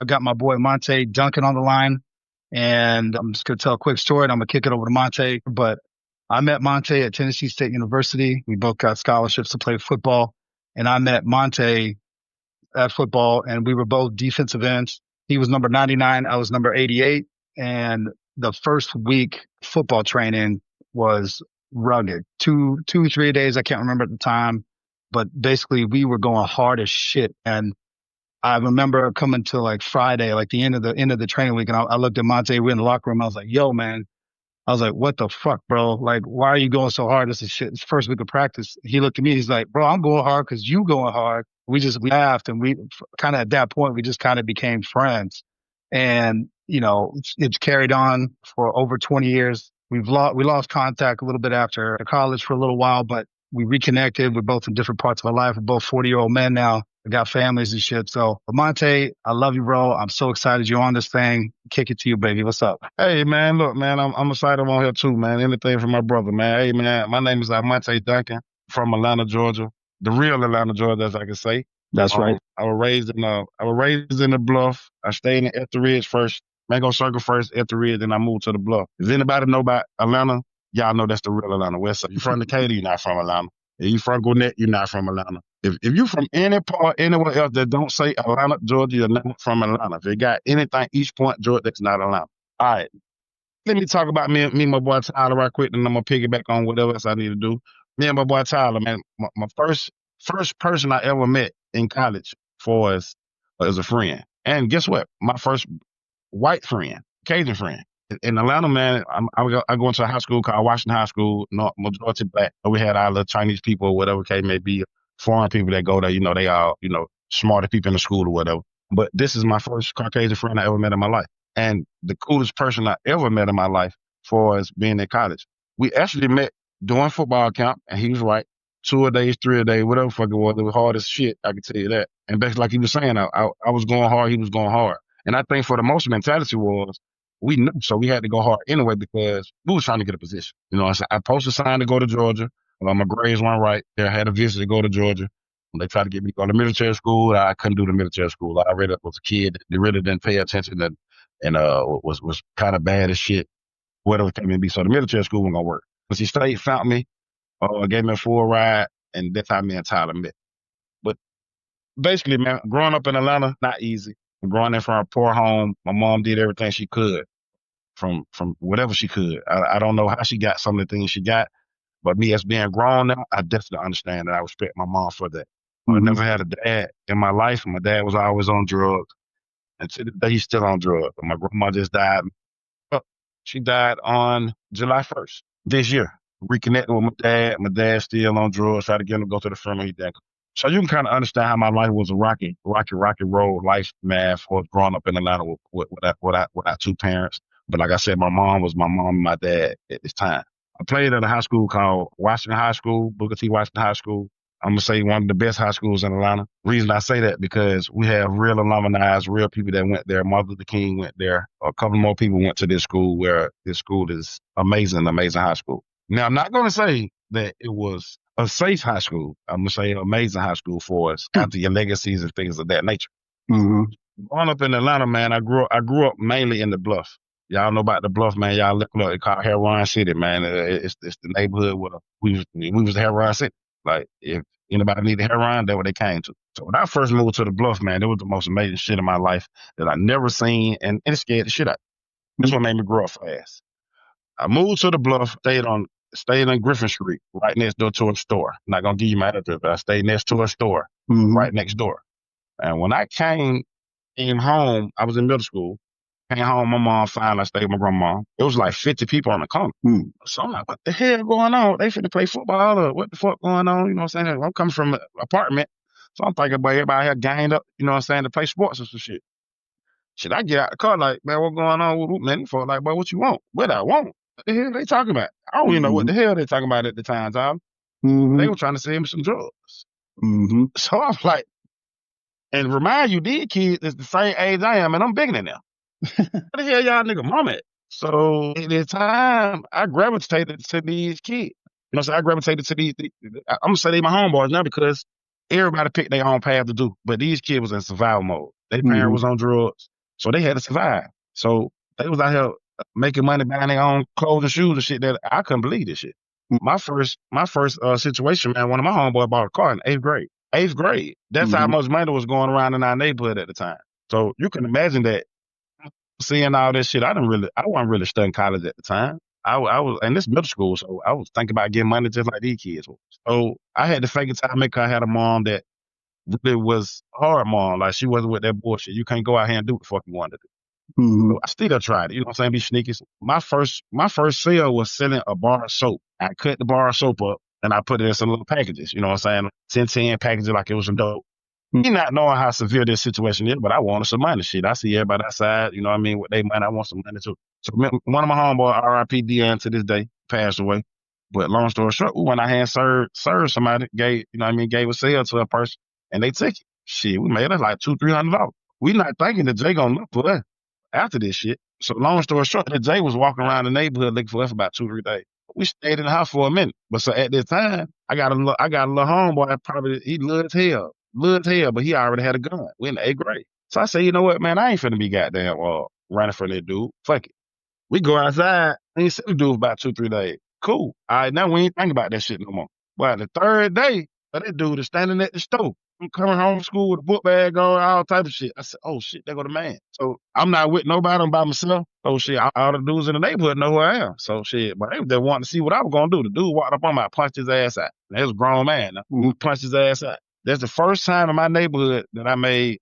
I got my boy Monte Duncan on the line, and I'm just going to tell a quick story, and I'm going to kick it over to Monte. But I met Monte at Tennessee State University. We both got scholarships to play football, and I met Monte at football, and we were both defensive ends. He was number 99. I was number 88. And the first week football training was rugged. 3 days. I can't remember at the time, but basically we were going hard as shit. And I remember coming to like Friday, like the end of the training week. And I looked at Monte. We're in the locker room. I was like, yo, man. I was like, what the fuck, bro? Like, why are you going so hard? This is shit. It's first week of practice. He looked at me. He's like, bro, I'm going hard because you going hard. We laughed, and we kind of at that point, we just kind of became friends. And, it's carried on for over 20 years. We lost contact a little bit after college for a little while, but we reconnected. We're both in different parts of our life. We're both 40-year-old men now. We got families and shit. So, Monte, I love you, bro. I'm so excited you're on this thing. Kick it to you, baby. What's up? Hey, man, look, man, I'm excited I'm on here too, man. Anything for my brother, man. Hey, man, my name is Monte Duncan from Atlanta, Georgia. The real Atlanta, Georgia, as I can say. That's right. I was raised in the Bluff. I stayed in Etheridge first, Mango Circle first, Etheridge, then I moved to the Bluff. If anybody know about Atlanta, y'all know that's the real Atlanta. West Side. You from Decatur, you're not from Atlanta. If you from Gwinnett, you're not from Atlanta. If you from any part, anywhere else that don't say Atlanta, Georgia, you're not from Atlanta. If it got anything East Point, Georgia, that's not Atlanta. All right. Let me talk about me and my boy Tyler right quick, and I'm going to piggyback on whatever else I need to do. Me and my boy Tyler, man, my first person I ever met in college for as a friend. And guess what? My first white friend, Cajun friend. In Atlanta, man, I go into a high school called Washington High School, majority black. We had our little Chinese people or whatever case may be, foreign people that go there, they all, smarter people in the school or whatever. But this is my first Caucasian friend I ever met in my life. And the coolest person I ever met in my life for as being in college. We actually met during football camp, and he was right. 2 a days, 3 a day, whatever the fuck it was. It was hard as shit, I can tell you that. And basically, like he was saying, I was going hard, he was going hard. And I think for the most mentality was, we knew, so we had to go hard anyway because we was trying to get a position. I posted a sign to go to Georgia. My grades weren't right. I had a visit to go to Georgia. They tried to get me to go to military school. I couldn't do the military school. I really was a kid that really didn't pay attention and was kind of bad as shit, whatever it came to be. So the military school wasn't going to work. But State found me, gave me a full ride, and that's how me and Tyler met. But basically, man, growing up in Atlanta, not easy. Growing in from a poor home, my mom did everything she could from whatever she could. I don't know how she got some of the things she got, but me as being grown now, I definitely understand that. I respect my mom for that. Mm-hmm. I never had a dad in my life. My dad was always on drugs, and to this day he's still on drugs. My grandma just died. She died on July 1st this year. Reconnecting with my dad. My dad's still on drugs. Tried to get him to go to the funeral. He didn't. So you can kind of understand how my life was a rocky road life, man, for growing up in Atlanta without 2 parents. But like I said, my mom was my mom and my dad at this time. I played at a high school called Washington High School, Booker T. Washington High School. I'm going to say one of the best high schools in Atlanta. Reason I say that because we have real alumni, real people that went there. Martin Luther King went there. A couple more people went to this school where this school is amazing high school. Now, I'm not going to say that it was a safe high school. I'm going to say an amazing high school for us after your legacies and things of that nature. Mm-hmm. Growing up in Atlanta, man, I grew up mainly in the Bluff. Y'all know about the Bluff, man. Y'all look up. It's called Heroin City, man. It's the neighborhood where we was the Heroin City. Like, if anybody needed heroin, that's what they came to. So when I first moved to the Bluff, man, it was the most amazing shit in my life that I never seen, and it scared the shit out of me. That's what made me grow up fast. I moved to the Bluff, stayed on Griffin Street, right next door to a store. I'm not going to give you my address, but I stayed next to a store, right next door. And when I came home, I was in middle school. Came home, my mom found I stayed with my grandma. It was like 50 people on the corner. So I'm like, what the hell going on? They finna play football or what the fuck going on? You know what I'm saying? I'm coming from an apartment. So I'm thinking about everybody here ganged up, you know what I'm saying, to play sports or some shit. Shit, I get out the car like, man, what going on? Man, for like, boy, what you want? What I want? What the hell they talking about? I don't even know what the hell they talking about at the time, Tom. They were trying to sell me some drugs. So I'm like, and remind you, these kids is the same age I am, and I'm bigger than them. What the hell y'all nigga mama at? So at the time, I gravitated to these kids. know, so I gravitated to I'm gonna say they my homeboys now because everybody picked their own path to do. But these kids was in survival mode. Their parent was on drugs, so they had to survive. So they was out here making money, buying their own clothes and shoes and shit that I couldn't believe this shit. My first situation, man, one of my homeboys bought a car in 8th grade. 8th grade. That's how much money was going around in our neighborhood at the time. So you can imagine that seeing all this shit. I wasn't really studying college at the time. I was in this middle school, so I was thinking about getting money just like these kids were. So I had to fake it till I make her. I had a mom that really was a hard mom. Like she wasn't with that bullshit. You can't go out here and do what the fuck you wanted to do. So I still tried it. You know what I'm saying? Be sneaky. My first sale was selling a bar of soap. I cut the bar of soap up and I put it in some little packages. You know what I'm saying? 10 packages like it was some dope. Me not knowing how severe this situation is, but I wanted some money. Shit, I see everybody outside, you know what I mean, with their money. I want some money too. So one of my homeboys, R.I.P. Dion, to this day, passed away. But long story short, we went out here and served somebody, gave, you know what I mean, gave a sale to a person, and they took it. Shit, we made us like $200-300. We not thinking that Jay gonna look for us after this shit. So long story short, that Jay was walking around the neighborhood looking for us for about 2-3 days. We stayed in the house for a minute. But so at this time, I got a little homeboy, probably he little as hell, but he already had a gun. We in the 8th grade. So I said, you know what, man, I ain't finna be goddamn running for that dude. Fuck it. We go outside. I ain't seen the dude for about 2-3 days. Cool. All right, now we ain't thinking about that shit no more. But the 3rd day, that dude is standing at the store. I'm coming home from school with a book bag on, all type of shit. I said, oh shit, there go the man. So I'm not with nobody, I'm by myself. Oh shit, all the dudes in the neighborhood know who I am. So shit, but they wanting to see what I was gonna do. The dude walked up on me, I punched his ass out. That was a grown man. Now. Punched his ass out. That's the first time in my neighborhood that I made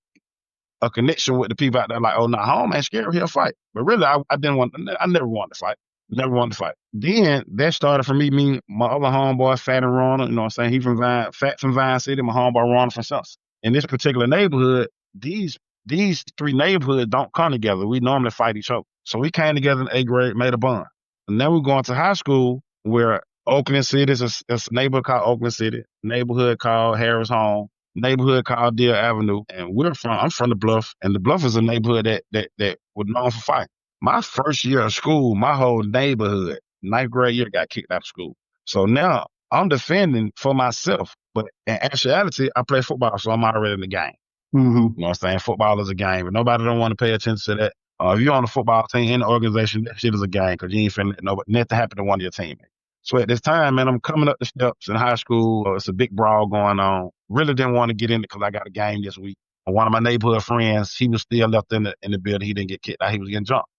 a connection with the people out there. Like, oh, no, home ain't scared. He'll fight. But really, I never wanted to fight. Never wanted to fight. Then that started for me, my other homeboy, Fat and Ronald, you know what I'm saying? He from Fat from Vine City, my homeboy Ronald from Sus. In this particular neighborhood, these 3 neighborhoods don't come together. We normally fight each other. So we came together in 8th grade, made a bond. And then we're going to high school where Oakland City is a neighborhood called Oakland City, neighborhood called Harris Home, neighborhood called Deer Avenue, and I'm from the Bluff, and the Bluff is a neighborhood that was known for fighting. My first year of school, my whole neighborhood, 9th grade year, got kicked out of school. So now I'm defending for myself, but in actuality, I play football, so I'm already in the game. You know what I'm saying? Football is a game, but nobody don't want to pay attention to that. If you're on a football team in the organization, that shit is a game because you ain't finna let nothing happen to one of your teammates. So at this time, man, I'm coming up the steps in high school. It's a big brawl going on. Really didn't want to get in it because I got a game this week. One of my neighborhood friends, he was still left in the building. He didn't get kicked out. He was getting jumped.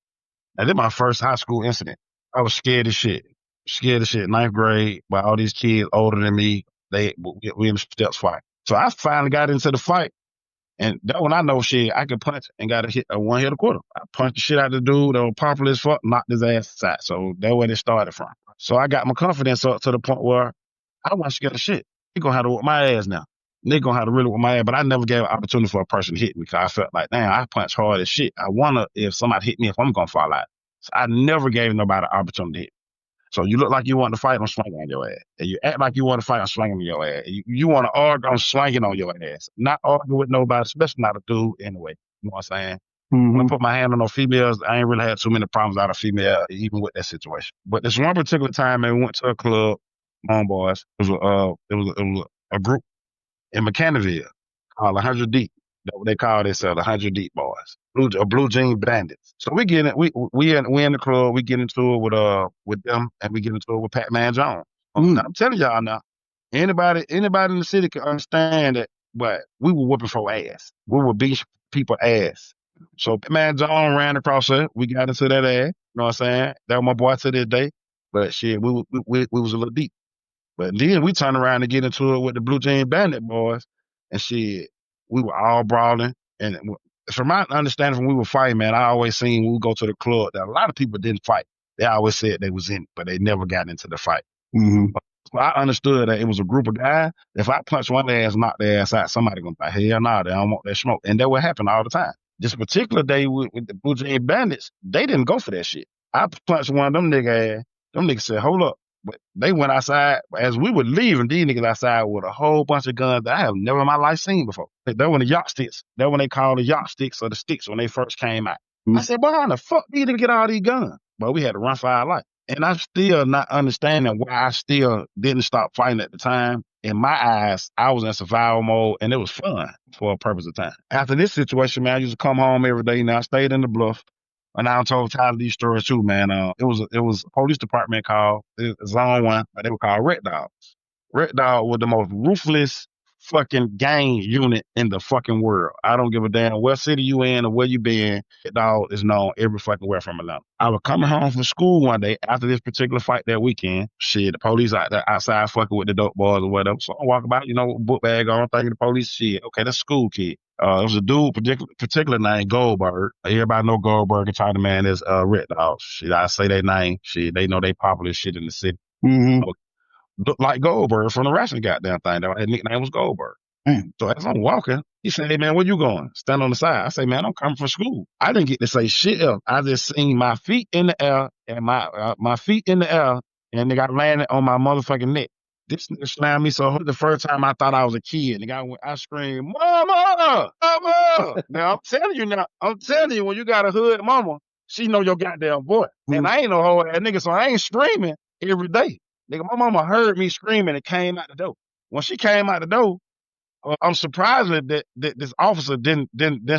And this my first high school incident. I was scared as shit. 9th grade, by all these kids older than me. We in the steps fight. So I finally got into the fight. And that when I know shit, I could punch and got a one hit a quarter. I punched the shit out of the dude that was popular as fuck, knocked his ass aside. So that's where it started from. So I got my confidence up to the point where I wasn't scared of shit. He gonna have to whoop my ass now. Nigga gonna have to really whoop my ass, but I never gave an opportunity for a person to hit me because I felt like, damn, I punch hard as shit. I wonder if somebody hit me if I'm gonna fall out. So I never gave nobody an opportunity to hit me. So you look like you want to fight, I'm swinging on your ass. And you act like you want to fight, I'm swinging on your ass. You want to argue, I'm swinging on your ass. Not argue with nobody, especially not a dude anyway. You know what I'm saying? When I put my hand on no females, I ain't really had too many problems out of female, even with that situation. But this one particular time, man, we went to a club, homeboys. It was a group in McCannaville called 100 Deep. That's what they call themselves, 100 Deep boys. Blue Jean Bandits. So we in the club, we get into it with them, and we get into it with Pat-Man Jones. I'm telling y'all now, anybody in the city can understand that, but we were whooping for ass. We were beating people ass. So Pat-Man Jones ran across her. We got into that ass. You know what I'm saying? That was my boy to this day. But shit, we was a little deep. But then we turned around and get into it with the Blue Jean Bandit boys, and shit, we were all brawling. And from my understanding, when we were fighting, man, I always seen when we go to the club that a lot of people didn't fight. They always said they was in it, but they never got into the fight. So I understood that it was a group of guys. If I punch one ass, knock their ass out, somebody gonna be like, hell nah, they don't want that smoke. And that would happen all the time. This particular day with the Blue Jean Bandits, they didn't go for that shit. I punched one of them niggas ass. Them niggas said, hold up. But they went outside. As we were leaving, these niggas outside with a whole bunch of guns that I have never in my life seen before. They were the yacht sticks. That's when they called the yacht sticks or the sticks when they first came out. I said, boy, how the fuck do you get all these guns? But we had to run for our life. And I'm still not understanding why I still didn't stop fighting at the time. In my eyes, I was in survival mode and it was fun for a purpose of time. After this situation, man, I used to come home every day. Now I stayed in the bluff. And I told Tyler these stories too, man. It was a police department called Zone 1, but they were called Red Dogs. Red Dog was the most ruthless fucking gang unit in the fucking world. I don't give a damn what city you in or where you been. Red Dog is known every fucking where from Atlanta. I was coming home from school one day after this particular fight that weekend. Shit, the police out there outside fucking with the dope boys or whatever. So I walk about, book bag on, thinking the police shit. Okay, that's a school kid. It was a dude particular named Goldberg. Everybody know Goldberg and China Man is Red Dog. Shit, I say their name. Shit, they know they popular shit in the city. Mm-hmm. Look like Goldberg from the wrestling goddamn thing. That nickname was Goldberg. So as I'm walking, he said, "Hey man, where you going?" Stand on the side. I say, "Man, I'm coming from school." I didn't get to say shit else. I just seen my feet in the air and my feet in the air, and they got landed on my motherfucking neck. This nigga slammed me so hard the first time I thought I was a kid. I screamed, "Mama! Mama!" I'm telling you, when you got a hood mama, she know your goddamn voice. And I ain't no whole ass nigga, so I ain't screaming every day. Nigga, my mama heard me screaming and came out the door. When she came out the door, I'm surprised that this officer didn't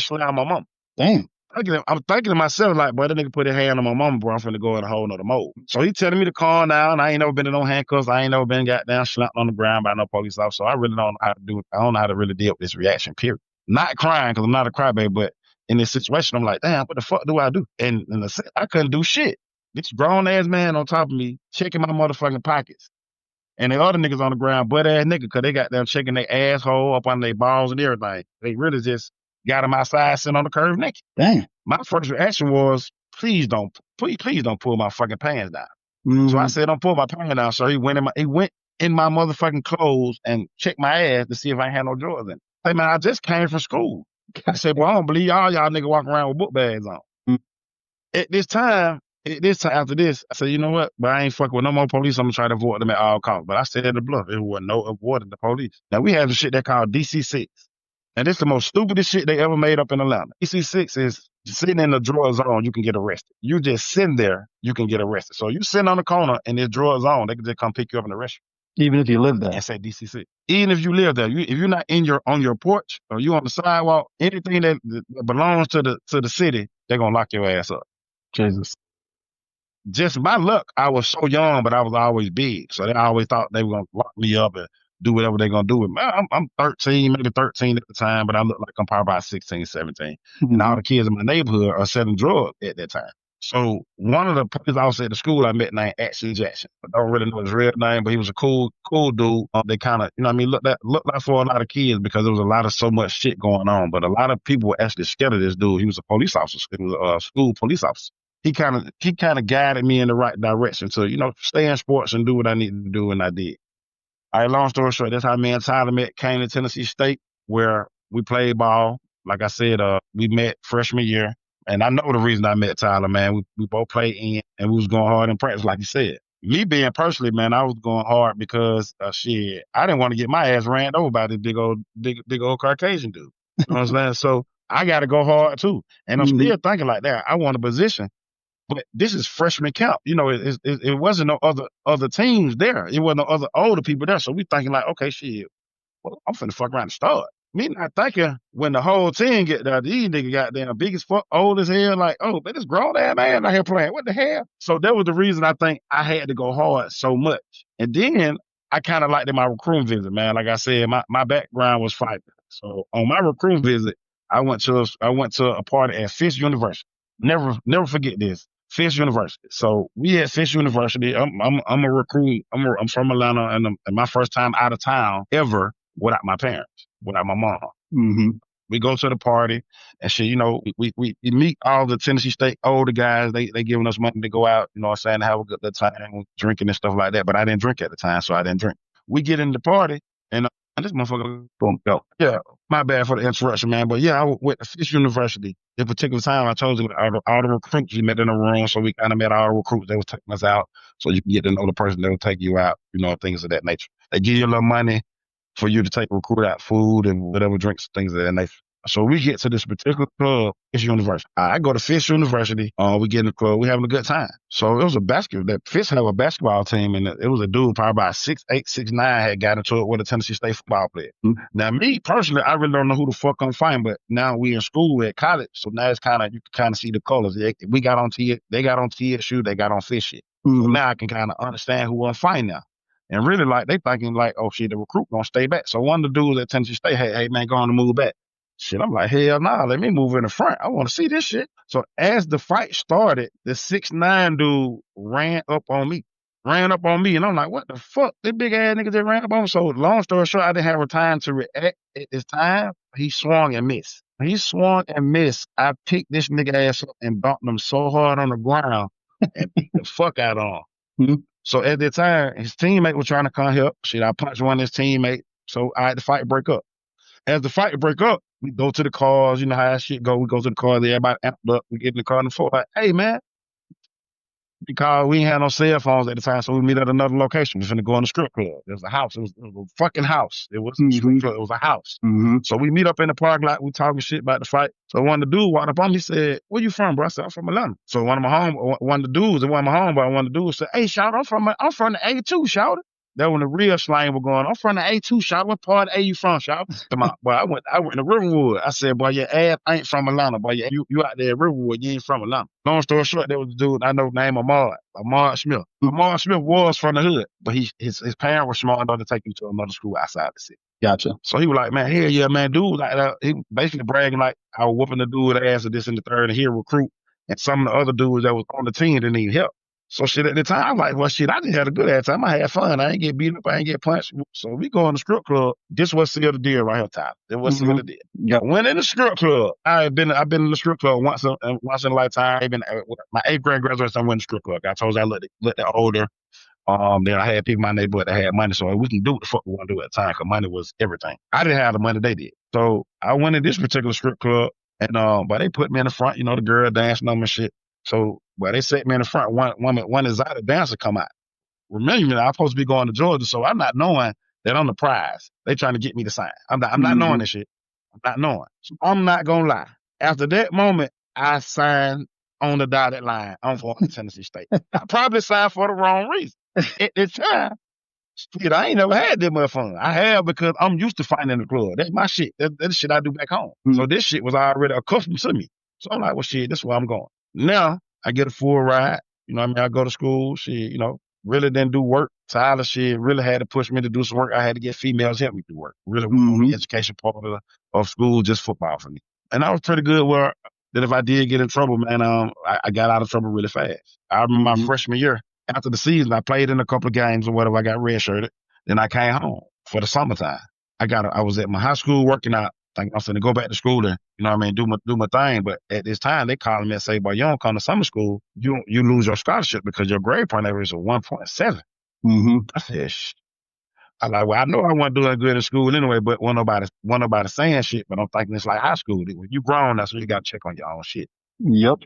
slam my mom. Damn. I'm thinking to myself, like, boy, that nigga put his hand on my mama, bro. I'm finna go in a whole nother mode. So he telling me to calm down. I ain't never been in no handcuffs. I ain't never been goddamn slapped on the ground by no police officer. So I really don't know how to do it. I don't know how to really deal with this reaction, period. Not crying, because I'm not a crybaby, but in this situation, I'm like, damn, what the fuck do I do? And I couldn't do shit. This grown ass man on top of me, checking my motherfucking pockets. And the other niggas on the ground, butt ass nigga, because they got them checking their asshole up on their balls and everything. They really just got them outside sitting on the curb naked. Damn. My first reaction was, please don't pull my fucking pants down. Mm-hmm. So I said, don't pull my pants down. So he went in my motherfucking clothes and checked my ass to see if I had no drawers in. Hey man, I just came from school. I said, well, I don't believe y'all niggas walking around with book bags on. Mm-hmm. At this time, after this, I said, you know what? But I ain't fucking with no more police. I'm gonna try to avoid them at all costs. But I said in the bluff, it was no avoiding the police. Now we have the shit they call DC-6. And this is the most stupidest shit they ever made up in Atlanta. DC-6 is sitting in the drawer zone, you can get arrested. You just sitting there, you can get arrested. So you sitting on the corner in this drawer zone, they can just come pick you up and arrest you. Even if you live there. And say DC-6. Even if you live there, if you're not on your porch or you on the sidewalk, anything that belongs to the city, they're gonna lock your ass up. Jesus. Just by luck, I was so young, but I was always big. So they always thought they were going to lock me up and do whatever they're going to do with me. I'm 13, maybe 13 at the time, but I look like I'm probably about 16, 17. Mm-hmm. And all the kids in my neighborhood are selling drugs at that time. So one of the police officers at the school I met named Action Jackson. I don't really know his real name, but he was a cool dude. They kind of, looked like for a lot of kids because there was a lot of so much shit going on. But a lot of people were actually scared of this dude. He was a police officer. He was a school police officer. He kind of guided me in the right direction to, stay in sports and do what I needed to do, and I did. All right, long story short, that's how me and Tyler met, came to Tennessee State, where we played ball. Like I said, we met freshman year, and I know the reason I met Tyler, man. We both played in, and we was going hard in practice, like you said. Me being personally, man, I was going hard because, I didn't want to get my ass ran over by this big old Caucasian dude. You know what I'm saying? So I got to go hard, too. And I'm still thinking like that. I want a position. But this is freshman camp. It wasn't no other teams there. It wasn't no other older people there. So we thinking like, okay, shit, well, I'm finna fuck around and start. Me not thinking when the whole team get there, these niggas got damn big as fuck, old as hell, like, oh, but this grown ass man out here playing. What the hell? So that was the reason I think I had to go hard so much. And then I kind of liked in my recruiting visit, man. Like I said, my background was fighting. So on my recruiting visit, I went to a party at Fisk University. Never forget this. Fisk University. So we at Fisk University. I'm a recruit. I'm from Atlanta, and my first time out of town ever without my parents, without my mom. Mm-hmm. We go to the party and shit. We meet all the Tennessee State older guys. They giving us money to go out. You know what I'm saying? To have a good time, drinking and stuff like that. But I didn't drink at the time, so I didn't drink. We get in the party and this motherfucker boom go. Yeah, my bad for the interruption, man. But yeah, I went to Fisk University. At a particular time, I told you all the recruits we met in the room, so we kind of met all the recruits. They were taking us out, so you can get to know the person that will take you out. Things of that nature. They give you a little money for you to take a recruit out, food and whatever drinks, things of that nature. So we get to this particular club, Fish University. I go to Fish University. We get in the club. We having a good time. So it was that Fish had a basketball team, and it was a dude probably about 6'8", 6'9", had got into it with a Tennessee State football player. Mm-hmm. Now, me personally, I really don't know who the fuck I'm fighting, but now we in school at college, so now it's you can kind of see the colors. We got on they got on TSU, they got on Fish shit. Mm-hmm. So now I can kind of understand who I'm fighting now. And really, they thinking oh shit, the recruit gonna stay back. So one of the dudes at Tennessee State, hey man, go on to move back. Shit, I'm like, hell nah, let me move in the front. I want to see this shit. So as the fight started, the 6'9" dude ran up on me. And I'm like, what the fuck? This big ass nigga just ran up on me. So long story short, I didn't have a time to react at this time. He swung and missed. I picked this nigga ass up and bumped him so hard on the ground and beat the fuck out of him. Mm-hmm. So at the time, his teammate was trying to come help. Shit, I punched one of his teammates. So I had the fight break up. As the fight break up, we go to the cars. You know how that shit go. We go to the car. Everybody amped up. We get in the car and the like, hey, man. Because we ain't had no cell phones at the time, so we meet at another location. We finna go in the strip club. It was a house. It was a fucking house. It wasn't a strip club. It was a house. Mm-hmm. So we meet up in the parking lot. We talking shit about the fight. So one of the dudes walked up on me. He said, where you from, bro? I said, I'm from Atlanta. So one of my dudes said, hey, shout, I'm from the A2, shout. That when the real slang was going, I'm from the A2, shout. What part of A you from, shout? Boy, I went to Riverwood. I said, boy, your ass ain't from Atlanta. Boy, you out there at Riverwood, you ain't from Atlanta. Long story short, there was a dude I know named Ahmad Smith. Ahmad Smith was from the hood, but his parents were smart enough to take him to another school outside the city. Gotcha. So he was like, man, hell yeah, man, dude, he basically bragging like I was whooping the dude ass of this and the third, and he a recruit, and some of the other dudes that was on the team didn't need help. So shit, at the time, I'm like, well, shit, I just had a good ass time. I had fun. I ain't get beat up. I ain't get punched. So we go in the strip club. This was sealed the deal right here, Tyler. It was sealed the deal. Yep. Went in the strip club. I've been in the strip club once in a lifetime. My 8th grade graduation, I went in the strip club. I told you I looked older. Then I had people in my neighborhood that had money, so we can do what the fuck we want to do at the time, because money was everything. I didn't have the money they did. So I went in this particular strip club, and but they put me in the front, the girl dancing on my shit. So, they set me in the front. One exotic dancer come out. Remember, I'm supposed to be going to Georgia, so I'm not knowing that I'm the prize. They trying to get me to sign. I'm not knowing this shit. I'm not knowing. So I'm not going to lie. After that moment, I signed on the dotted line. I'm for Tennessee State. I probably signed for the wrong reason. At the time, shit, I ain't never had that much fun. I have because I'm used to fighting in the club. That's my shit. That's the shit I do back home. Mm-hmm. So this shit was already accustomed to me. So I'm like, well, shit, this is where I'm going. Now, I get a full ride. I go to school. Shit, really didn't do work. Tyler, shit, really had to push me to do some work. I had to get females help me do work. Really on the education part of school, just football for me. And I was pretty good where that if I did get in trouble, man, I got out of trouble really fast. I remember my freshman year, after the season, I played in a couple of games or whatever. I got redshirted. Then I came home for the summertime. I was at my high school working out. I'm going to go back to school and, do my thing. But at this time, they call me and say, boy, you don't come to summer school, you lose your scholarship because your grade point average is a 1.7. Mm-hmm. I said, shh. I'm like, well, I know I wasn't doing good in school anyway, but wasn't nobody saying shit. But I'm thinking it's like high school. When you grown, that's when you got to check on your own shit. Yep.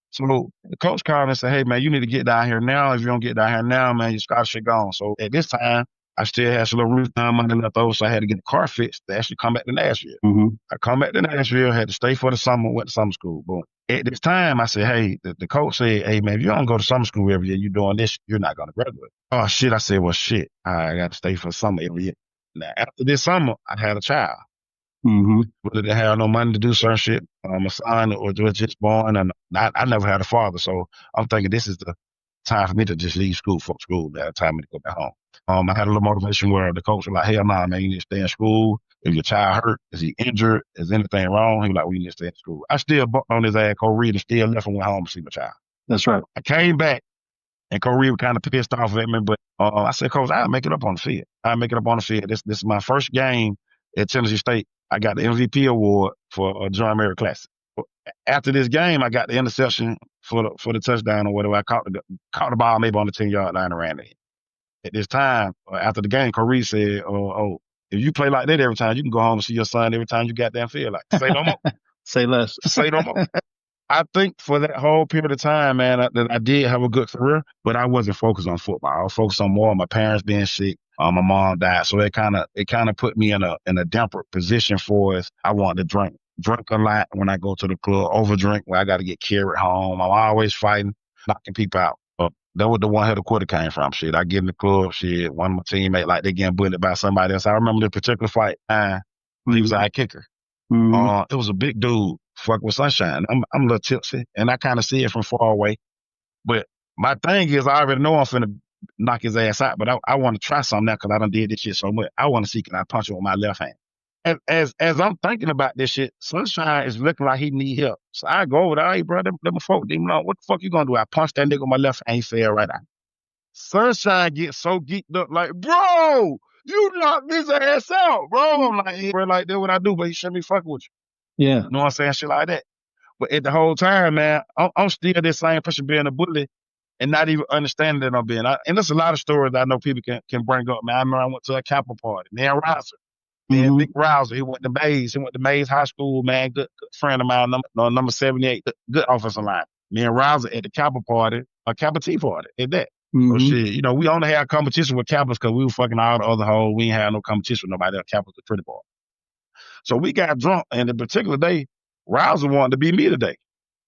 So the coach called and said, hey, man, you need to get down here now. If you don't get down here now, man, your scholarship gone. So at this time, I still had some little rooftime money left over, so I had to get the car fixed to actually come back to Nashville. Mm-hmm. I come back to Nashville, had to stay for the summer, went to summer school. Boom. At this time, I said, hey, the coach said, hey, man, if you don't go to summer school every year, you're doing this, you're not going to graduate. Oh, shit. I said, well, shit, I got to stay for summer every year. Now, after this summer, I had a child. Mm-hmm. Really didn't have no money to do certain shit. My son was just born, and I never had a father, so I'm thinking this is the time for me to just leave school, fuck school. That time me to go back home. I had a little motivation where the coach was like, hell nah, man, you need to stay in school. If your child hurt, is he injured? Is anything wrong? He was like, well, you need to stay in school. I still bucked on his ass, Cole Reed, and still left and went home to see my child. That's right. I came back, and Cole Reed was kind of pissed off at me, but I said, Coach, I'll make it up on the field. This is my first game at Tennessee State. I got the MVP award for John Mary Classic. After this game, I got the interception for the touchdown or whatever. I caught the ball maybe on the 10-yard line and ran it. At this time, after the game, Corey said, oh, if you play like that every time, you can go home and see your son every time you got damn feel like. Say no more. Say less. Say no more. I think for that whole period of time, man, that I did have a good career, but I wasn't focused on football. I was focused on more on my parents being sick. My mom died, so it kind of put me in a damper position for us. I wanted to drink. drink a lot when I go to the club, overdrink where I got to get carried home. I'm always fighting, knocking people out. That was the one where the quarter came from. Shit, I get in the club. Shit, one of my teammates like they getting bullied by somebody else. I remember this particular fight. He was a high kicker. It was a big dude. Fuck with Sunshine. I'm a little tipsy, and I kind of see it from far away. But my thing is, I already know I'm finna knock his ass out. But I want to try something now because I done did this shit so much. I want to see can I punch him with my left hand. And as I'm thinking about this shit, Sunshine is looking like he need help. So I go over there, hey, bro, them folk, what the fuck you gonna do? I punch that nigga with my left hand, he fell right out. Sunshine gets so geeked up, like, bro, you knocked his ass out, bro. I'm like, yeah, bro, like, that's what I do, but he shouldn't be fucking with you. Yeah. You know what I'm saying? Shit like that. But at the whole time, man, I'm still this same person being a bully and not even understanding that I'm being. And there's a lot of stories that I know people can bring up, man. I remember I went to a Capitol party, man, Rouser. Man, Big Rouser, he went to Mays. He went to Mays High School, man. Good friend of mine, number 78, good offensive line. Me and Rouser at the Kappa party, a Kappa Tea party, at that. So shit, we only had competition with Kappas because we were fucking all the other hoes. We ain't had no competition with nobody else. Kappas was pretty ball. So we got drunk, and the particular day, Rouser wanted to be me today.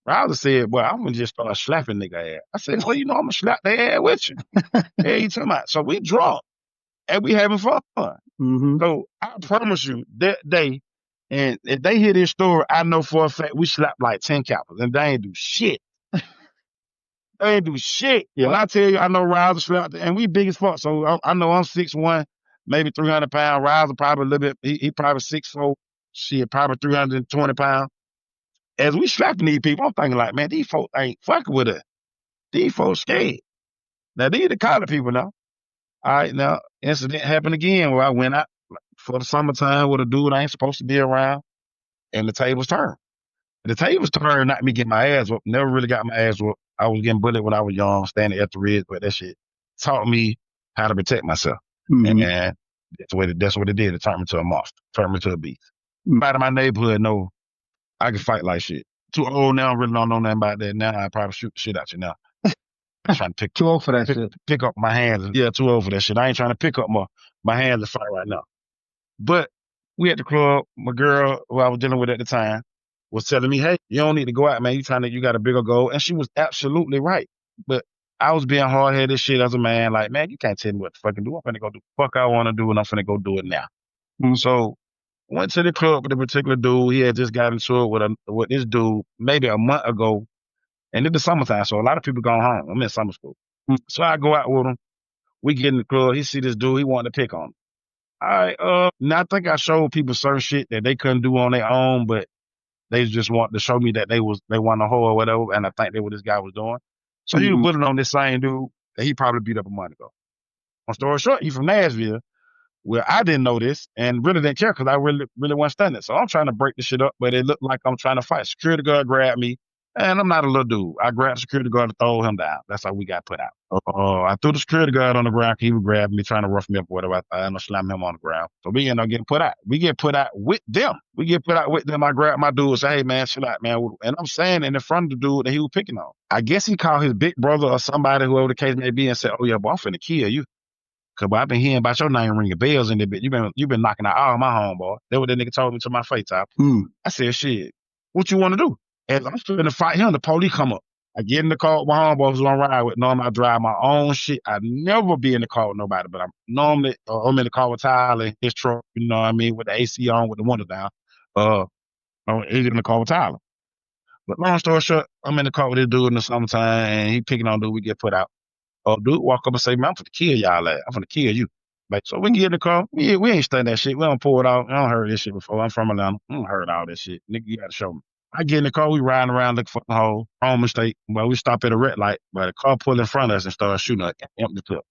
Rouser said, well, I'm going to just start slapping nigga ass. I said, well, I'm going to slap their ass with you. Yeah, you talking about? So we drunk, and we having fun. So I promise you, that day, and if they hear this story, I know for a fact we slapped like 10 Kappas, and they ain't do shit. They ain't do shit. Yep. When I tell you, I know Rouser slapped, and we big as fuck. So I know I'm 6'1", maybe 300 pounds. Rouser probably a little bit, he probably 6'4", shit, probably 320 pounds. As we slapping these people, I'm thinking like, man, these folks ain't fucking with us. These folks scared. Now, these the kind of people now. All right, now, incident happened again where I went out for the summertime with a dude I ain't supposed to be around, and the tables turned. The tables turned, not me getting my ass whooped. Never really got my ass whooped. I was getting bullied when I was young, standing at the ridge, but that shit taught me how to protect myself. And that's what it did. It turned me to a monster, turned me to a beast. Out of my neighborhood, know I can fight like shit. Too old now, really don't know nothing about that now. I probably shoot the shit out you now. I'm trying to pick too old for that shit. Pick up my hands. Yeah, too old for that shit. I ain't trying to pick up my hands to fight right now. But we at the club, my girl who I was dealing with at the time was telling me, hey, you don't need to go out, man. You got a bigger goal. And she was absolutely right. But I was being hard-headed shit as a man. Like, man, you can't tell me what to fucking do. I'm finna go do the fuck I want to do, and I'm finna go do it now. So went to the club with a particular dude. He had just got into it with this dude maybe a month ago. And it's the summertime, so a lot of people going home. I'm in summer school. So I go out with him. We get in the club. He see this dude. He wanted to pick on him. All right, now I think I showed people certain shit that they couldn't do on their own, but they just wanted to show me that they want a hoe or whatever, and I think that's what this guy was doing. So he was bullying on this same dude that he probably beat up a month ago. Long story short, he from Nashville. Well, I didn't know this and really didn't care because I really wasn't studying it. So I'm trying to break this shit up, but it looked like I'm trying to fight. Security guard grabbed me, and I'm not a little dude. I grabbed the security guard to throw him down. That's how we got put out. I threw the security guard on the ground. He would grab me, trying to rough me up or whatever. I ended up slamming him on the ground. So we end up getting put out. We get put out with them. I grabbed my dude and said, hey, man, chill out, man. And I'm saying in front of the dude that he was picking on. I guess he called his big brother or somebody, whoever the case may be, and said, oh, yeah, boy, I'm finna kill you. Cause I've been hearing about your name ringing bells in the bit. You've been knocking out all my homeboy. That's what that nigga told me to my face top. I said, shit, what you want to do? And I'm finna fight him. The police come up. I get in the car with my homeboys who I ride with. Normally I drive my own shit. I never be in the car with nobody, but I'm in the car with Tyler, his truck, you know what I mean, with the AC on, with the window down. He's in the car with Tyler. But long story short, I'm in the car with this dude in the summertime, and he picking on dude. We get put out. Dude walk up and say, man, I'm finna kill y'all ass. I'm finna kill you. Like, so we can get in the car. We ain't studying that shit. We don't pull it out. I don't heard this shit before. I'm from Atlanta. I don't heard all this shit. Nigga, you gotta show me. I get in the car. We riding around looking for the hole. Wrong mistake. Well, we stop at a red light, but the car pulled in front of us and started shooting an empty clip.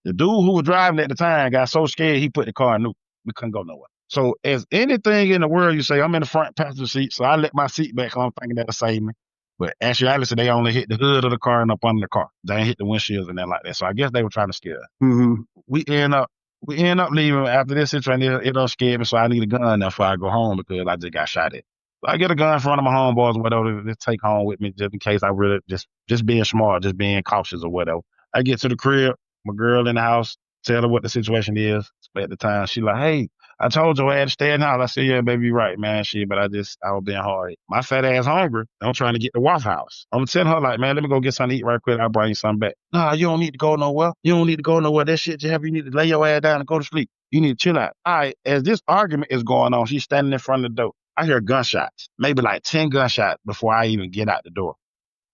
The dude who was driving at the time got so scared he put the car in neutral. We couldn't go nowhere. So as anything in the world you say, I'm in the front passenger seat, so I let my seat back. I'm thinking that'll save me. But actually, honestly, they only hit the hood of the car and up under the car. They ain't hit the windshields and that like that. So I guess they were trying to scare us. We end up leaving after this situation. It don't scare me, so I need a gun now before I go home because I just got shot at. So I get a gun in front of my homeboys or whatever to take home with me just in case I really just being smart, just being cautious or whatever. I get to the crib, my girl in the house, tell her what the situation is. At the time, she like, hey, I told your ass to stay in the house. I said, yeah, baby, you're right, man. Shit, but I was being hard. My fat ass hungry. I'm trying to get to Waffle House. I'm telling her, like, man, let me go get something to eat right quick. I'll bring you something back. Nah, you don't need to go nowhere. You don't need to go nowhere. That shit you have, you need to lay your ass down and go to sleep. You need to chill out. All right, as this argument is going on, she's standing in front of the door. I hear gunshots, maybe like 10 gunshots before I even get out the door.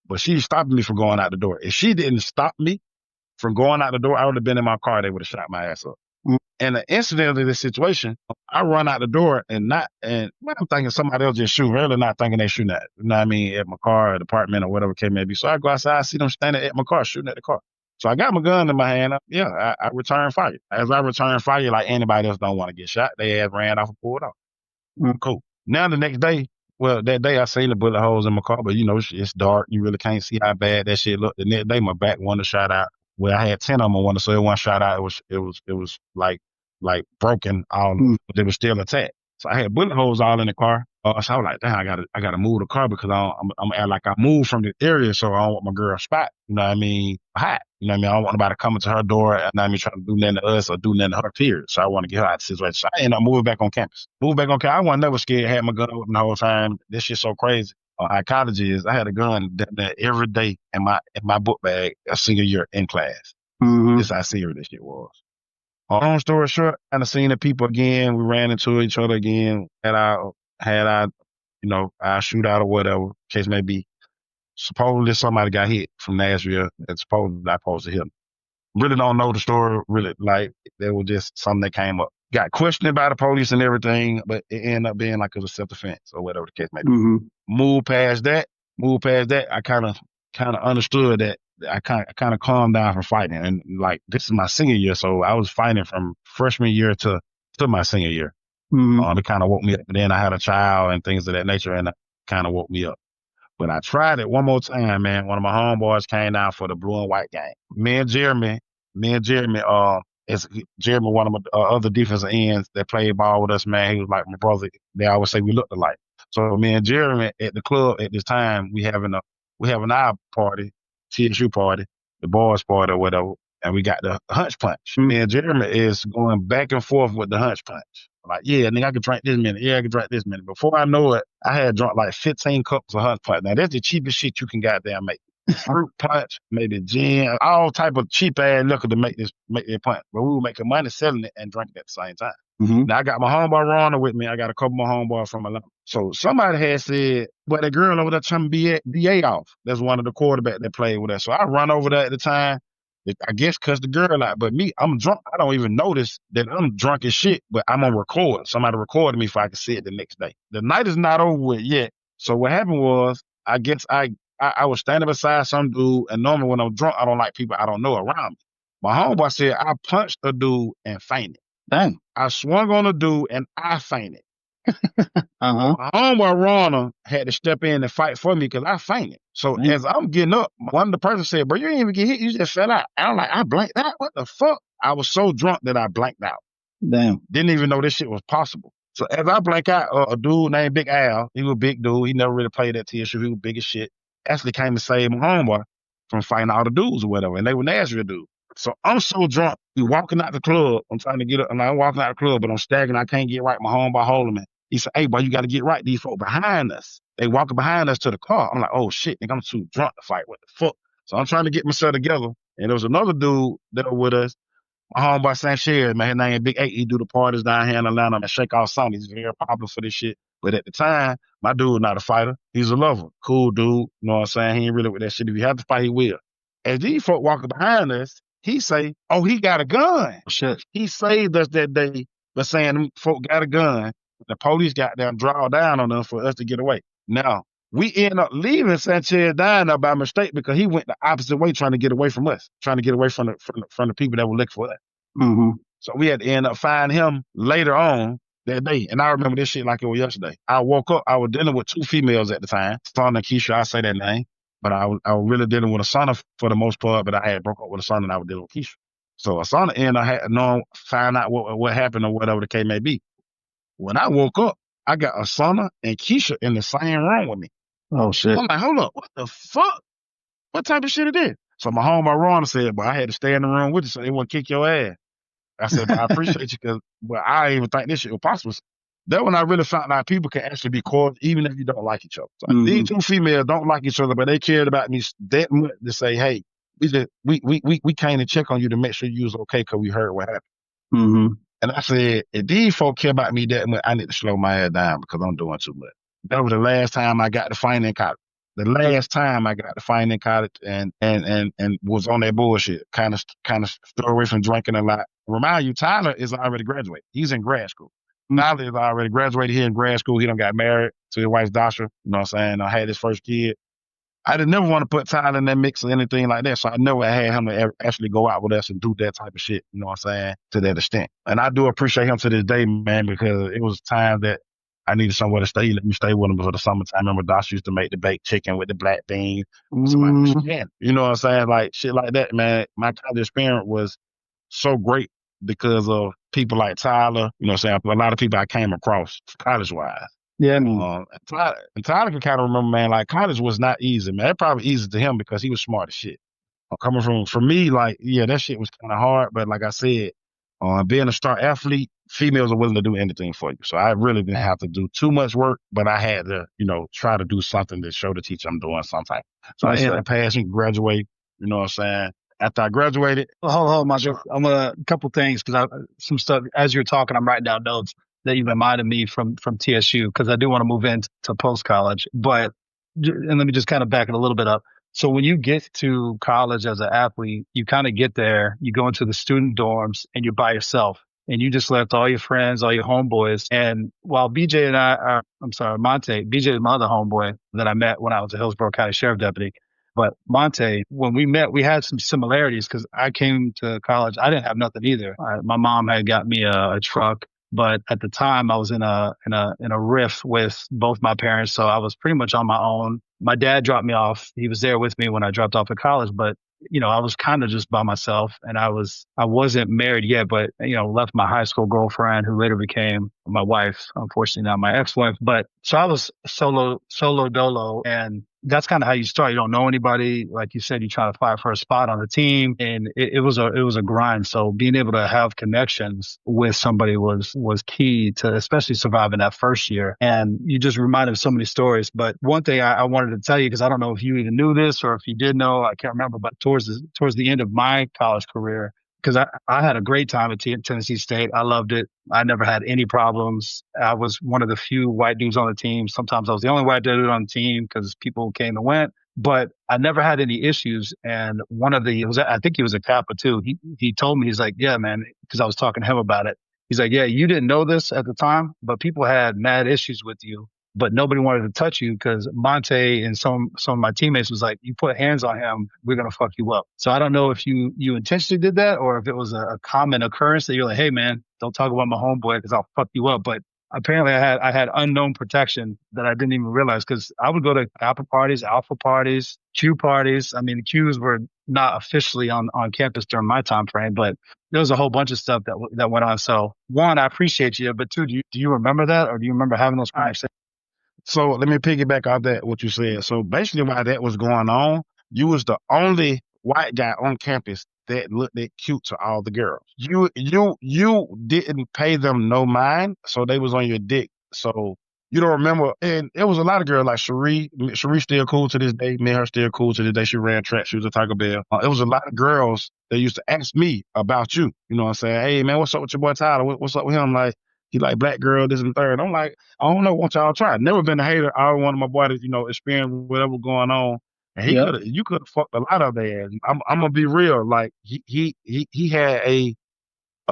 But she's stopping me from going out the door. If she didn't stop me from going out the door, I would have been in my car. They would have shot my ass up. And the incident of this situation, I run out the door and I'm thinking somebody else just shoot, really not thinking they shooting at, you know what I mean, at my car, or the apartment, or whatever it may be. So I go outside, I see them standing at my car, shooting at the car. So I got my gun in my hand. I return fire. As I return fire, like anybody else don't want to get shot, they had ran off and pulled off. Cool. Now the next day, well, that day I seen the bullet holes in my car, but it's dark. You really can't see how bad that shit looked. The next day, my back window shot out. Well, I had 10 of them on window, so it one shot out. It was like broken all, but they were still attached. So I had bullet holes all in the car. So I was like, damn, I gotta move the car because I'm act like I moved from the area, so I don't want my girl spot. You know what I mean? Hot. You know what I mean? I don't want nobody coming to her door and I mean trying to do nothing to us or do nothing to her peers. So I want to get her out of the situation. So I ended up moving back on campus. I wasn't never scared. I had my gun open the whole time. This shit's so crazy. How college is, I had a gun that every day in my book bag a single year in class. This how serious this shit was. Long story short, kind of seen the people again. We ran into each other again. Had our our shootout or whatever case may be. Supposedly somebody got hit from Nashville, and supposedly I supposed to hit him. Really don't know the story. Really, like there was just something that came up. Got questioned by the police and everything, but it ended up being like it was self-defense or whatever the case may be. Move past that. I kind of understood that. I kind of calmed down from fighting, and like this is my senior year, so I was fighting from freshman year to my senior year. It kind of woke me up. And then I had a child and things of that nature, and it kind of woke me up. But I tried it one more time, man. One of my homeboys came down for the blue and white game. Me and Jeremy, is Jeremy, one of my other defensive ends that played ball with us, man. He was like my brother. They always say we looked alike. So me and Jeremy at the club at this time, we having our party, TSU party, the boys party or whatever, and we got the hunch punch. Me and Jeremy is going back and forth with the hunch punch. Like, yeah, nigga, I could drink this minute. Yeah, I could drink this minute. Before I know it, I had drunk like 15 cups of hunch punch. Now, that's the cheapest shit you can goddamn make. Fruit punch, maybe gin, all type of cheap ass liquor to make this punch. But we were making money selling it and drinking it at the same time. Now, I got my homeboy Ronald with me. I got a couple more homeboys from Atlanta. So somebody had said, but that girl over there trying to BA off. That's one of the quarterbacks that played with us. So I run over there at the time. I guess cuss the girl out. But me, I'm drunk. I don't even notice that I'm drunk as shit, but I'm on record. Somebody recorded me if I could see it the next day. The night is not over with yet. So what happened was, I guess I was standing beside some dude, and normally when I'm drunk, I don't like people I don't know around me. My homeboy said I punched a dude and fainted. Dang. I swung on a dude and I fainted. My homeboy Ronald had to step in and fight for me because I fainted. So as I'm getting up, one of the person said, bro, you didn't even get hit. You just fell out. I'm like, I blanked out. What the fuck? I was so drunk that I blanked out. Damn. Didn't even know this shit was possible. So as I blank out, a dude named Big Al, he was a big dude. He never really played at TSU. He was big as shit. Actually came to save my homeboy from fighting all the dudes or whatever. And they were Nashville dudes. So I'm so drunk. We walking out the club. I'm trying to get up. And I'm walking out the club, but I'm staggering. I can't get right. My homeboy holding me. He said, hey, boy, you got to get right. These folk behind us. They walking behind us to the car. I'm like, oh, shit, nigga, I'm too drunk to fight. What the fuck? So I'm trying to get myself together. And there was another dude that was with us. My homeboy St. Sherry, man, his name Big 8. He do the parties down here in Atlanta and Shake Off Song. He's very popular for this shit. But at the time, my dude not a fighter. He's a lover. Cool dude. You know what I'm saying? He ain't really with that shit. If he have to fight, he will. As these folk walking behind us, he say, oh, he got a gun. Shit. He saved us that day by saying them folk got a gun. The police got them draw down on them for us to get away. Now, we end up leaving Sanchez down there by mistake because he went the opposite way trying to get away from us, trying to get away from the people that were looking for us. So we had to end up finding him later on that day. And I remember this shit like it was yesterday. I woke up, I was dealing with two females at the time, Sana and Keisha, I say that name. But I was really dealing with Asana for the most part, but I had broke up with Asana and I was dealing with Keisha. So Asana ended up had to find out what happened or whatever the case may be. When I woke up, I got Asana and Keisha in the same room with me. Oh, shit. I'm like, hold up, what the fuck? What type of shit it is? So my homeboy Ron said, but I had to stay in the room with you so they wouldn't kick your ass. I said, but I appreciate you but I didn't even think this shit was possible. That when I really found out people can actually be cordial even if you don't like each other. So these two females don't like each other, but they cared about me that much to say, hey, we came to check on you to make sure you was okay because we heard what happened. And I said, if these folk care about me that much, I need to slow my head down because I'm doing too much. That was the last time I got to find in college. The last time I got to find in college and was on that bullshit, kind of stay away from drinking a lot. Remind you, Tyler is already graduated. He's in grad school. Tyler is already graduated here in grad school. He done got married to his wife's doctor. You know what I'm saying? I had his first kid. I didn't never want to put Tyler in that mix or anything like that. So I never had him to actually go out with us and do that type of shit, you know what I'm saying, to that extent. And I do appreciate him to this day, man, because it was time that I needed somewhere to stay. He let me stay with him for the summertime. I remember Dosh used to make the baked chicken with the black beans. You know what I'm saying? Like shit like that, man. My college experience was so great because of people like Tyler, you know what I'm saying? A lot of people I came across college-wise. Yeah, and Tyler can kind of remember, man, like college was not easy, man. It probably easy to him because he was smart as shit. Coming for me, like, yeah, that shit was kind of hard, but like I said, being a star athlete, females are willing to do anything for you. So I really didn't have to do too much work, but I had to, you know, try to do something to show the teacher I'm doing something. So I ended up passing, graduate, you know what I'm saying? After I graduated. Hold on, I'm a couple things because some stuff as you're talking, I'm writing down notes that you reminded me from TSU because I do want to move into post college. But and let me just kind of back it a little bit up. So when you get to college as an athlete, you kind of get there, you go into the student dorms and you're by yourself and you just left all your friends, all your homeboys. And while BJ and Monte, BJ is my other homeboy that I met when I was a Hillsborough County Sheriff Deputy. But Monte, when we met, we had some similarities because I came to college. I didn't have nothing either. My mom had got me a truck, but at the time I was in a rift with both my parents, so I was pretty much on my own. My dad dropped me off. He was there with me when I dropped off at college, but you know, I was kind of just by myself and I wasn't married yet, but you know, left my high school girlfriend who later became my wife, unfortunately not my ex-wife. But so I was solo dolo, and that's kind of how you start. You don't know anybody. Like you said, you try to fight for a spot on the team, and it was a grind. So being able to have connections with somebody was key to especially surviving that first year. And you just reminded so many stories. But one thing I wanted to tell you, because I don't know if you even knew this or if you did know, I can't remember, but towards the end of my college career, because I had a great time at Tennessee State. I loved it. I never had any problems. I was one of the few white dudes on the team. Sometimes I was the only white dude on the team because people came and went, but I never had any issues. And I think he was a Kappa too. He told me, he's like, yeah, man, because I was talking to him about it. He's like, yeah, you didn't know this at the time, but people had mad issues with you, but nobody wanted to touch you because Monte and some of my teammates was like, you put hands on him, we're going to fuck you up. So I don't know if you intentionally did that or if it was a common occurrence that you're like, hey man, don't talk about my homeboy because I'll fuck you up. But apparently I had unknown protection that I didn't even realize because I would go to Alpha parties, Q parties. I mean, the Qs were not officially on campus during my time frame, but there was a whole bunch of stuff that went on. So one, I appreciate you, but two, do you remember that or do you remember having those conversations? So let me piggyback off that, what you said. So basically while that was going on, you was the only white guy on campus that looked that cute to all the girls. You didn't pay them no mind, so they was on your dick. So you don't remember, and it was a lot of girls like Cherie. Cherie still cool to this day. Me and her still cool to this day. She ran track. She was a Tiger Bell. It was a lot of girls that used to ask me about you. You know what I'm saying? Hey man, what's up with your boy Tyler? What's up with him? Like, he like black girl, this and third. I'm like, I don't know what y'all try. Never been a hater. I wanted my boy to, you know, experience whatever going on. And you could have fucked a lot of their ass. I'm gonna be real. Like he had a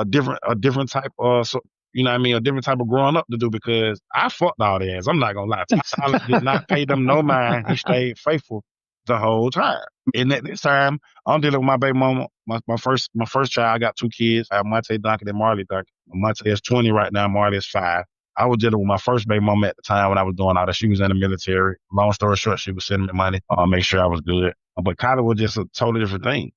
different type of, so, you know what I mean, a different type of growing up to do because I fucked all their ass. I'm not gonna lie. I did not pay them no mind. He stayed faithful the whole time. And at this time, I'm dealing with my baby mama. My first child, I got 2 kids. I have Monte Duncan and Marley Duncan. Monte is 20 right now. Marley is 5. I was dealing with my first baby mama at the time when I was doing all that. She was in the military. Long story short, she was sending me money, make sure I was good. But Kyler was just a totally different thing.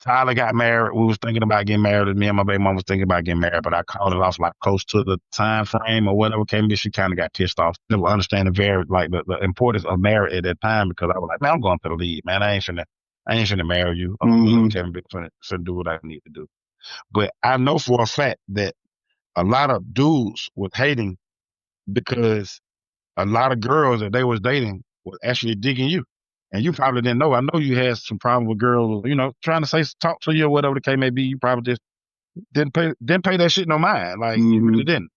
Tyler got married. We was thinking about getting married. Me and my baby mom was thinking about getting married, but I called it off like close to the time frame or whatever came in. She kind of got pissed off. Didn't understand the importance of marriage at that time because I was like, man, I'm going to the lead, man. I ain't finna marry you. I'm finna do what I need to do. But I know for a fact that a lot of dudes was hating because a lot of girls that they was dating was actually digging you. And you probably didn't know. I know you had some problem with girls, trying to talk to you or whatever the case may be. You probably just didn't pay that shit no mind. Like you really didn't.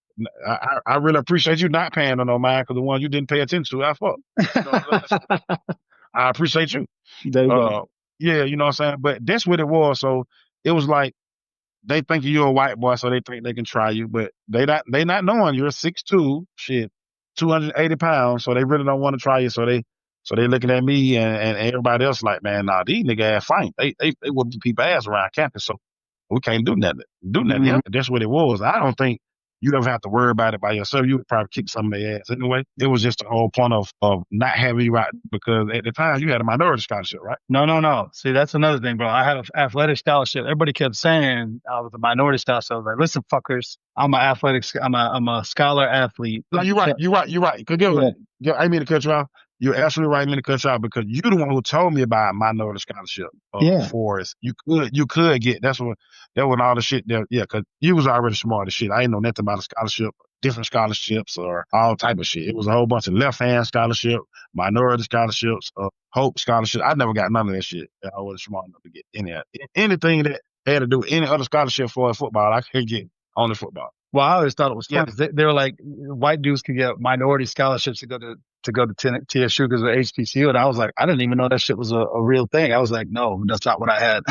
I really appreciate you not paying no mind because the ones you didn't pay attention to, I fuck. You know what I'm saying? I appreciate you. There you go. Yeah, you know what I'm saying? But that's what it was. So it was like they think you're a white boy, so they think they can try you, but they not knowing you're 6'2", shit, 280 pounds, so they really don't want to try you. So they looking at me and everybody else like, man, nah, these niggas ass fine. They whoop people ass around campus, so we can't do nothing. That's what it was. I don't think you'd ever have to worry about it by yourself. You would probably kick some of their ass anyway. It was just the whole point of not having you out because at the time you had a minority scholarship, right? No. See, that's another thing, bro. I had an athletic scholarship. Everybody kept saying I was a minority scholarship. I was like, listen, fuckers, I'm a scholar athlete. No, you're right. Cause I didn't mean to cut you off. You're absolutely right. I mean to cut you off because you're the one who told me about minority scholarship. For us, you could get. That was all the shit there. Yeah, cause you was already smart as shit. I ain't know nothing about a scholarship, different scholarships or all type of shit. It was a whole bunch of left hand scholarship, minority scholarships, hope scholarship. I never got none of that shit. I wasn't smart enough to get anything that had to do with any other scholarship for football. I could get only football. Well, I always thought it was funny. They were like, white dudes could get minority scholarships to go to TSU because of HBCU, and I was like, I didn't even know that shit was a real thing. I was like, no, that's not what I had.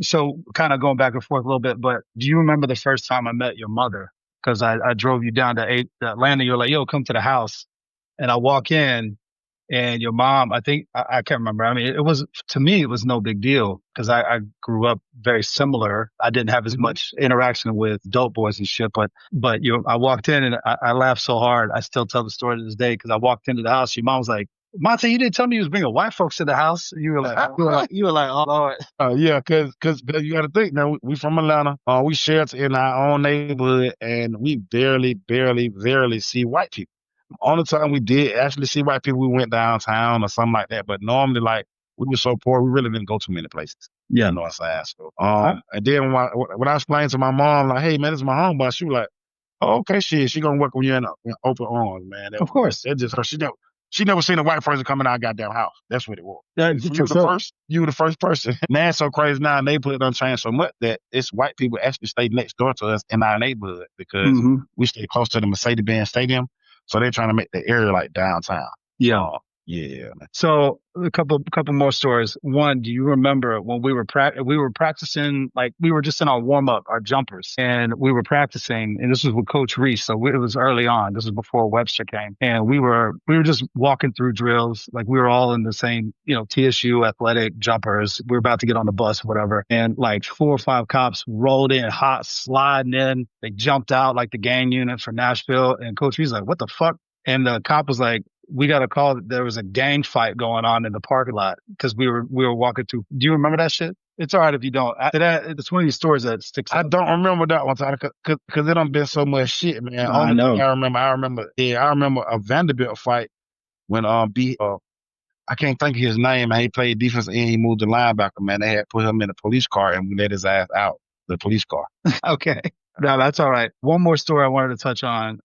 So, kind of going back and forth a little bit, but do you remember the first time I met your mother? Because I drove you down to Atlanta. You're like, yo, come to the house, and I walk in. And your mom, I think, I can't remember. I mean, to me, it was no big deal because I grew up very similar. I didn't have as much interaction with dope boys and shit, but I walked in and I laughed so hard. I still tell the story to this day because I walked into the house. Your mom was like, Monte, you didn't tell me you was bringing white folks to the house. You were like, oh Lord. Yeah, cause you got to think now. We from Atlanta. We shelter in our own neighborhood, and we barely see white people. Only time we did actually see white people, we went downtown or something like that. But normally, like, we were so poor, we really didn't go too many places. Yeah. You know what I'm saying? So, and then when I explained to my mom, like, hey, man, this is my home bus, she was like, oh, okay, shit, she gonna work with you in open arms, man. Of course. It just her. She never seen a white person come in our goddamn house. That's what it was. Yeah, you were the first person. Now it's so crazy now, they put it on changed so much that it's white people actually stay next door to us in our neighborhood because we stay close to the Mercedes-Benz Stadium. So they're trying to make the area like downtown. Yeah. Yeah. So a couple more stories. One, do you remember when we were practicing, like we were just in our warm up, our jumpers, and we were practicing, and this was with Coach Reese. So it was early on. This was before Webster came, and we were just walking through drills. Like we were all in the same, TSU athletic jumpers. We were about to get on the bus, or whatever, and like 4 or 5 cops rolled in, hot, sliding in. They jumped out like the gang unit for Nashville, and Coach Reese was like, "What the fuck?" And the cop was like, we got a call that there was a gang fight going on in the parking lot because we were walking through. Do you remember that shit? It's all right if you don't. It's one of these stories that sticks out. I don't remember that one time because it done been so much shit, man. I know. I remember a Vanderbilt fight when I can't think of his name, man. He played defense and he moved to linebacker, man. They had put him in a police car and we let his ass out the police car. Okay. No, that's all right. One more story I wanted to touch on.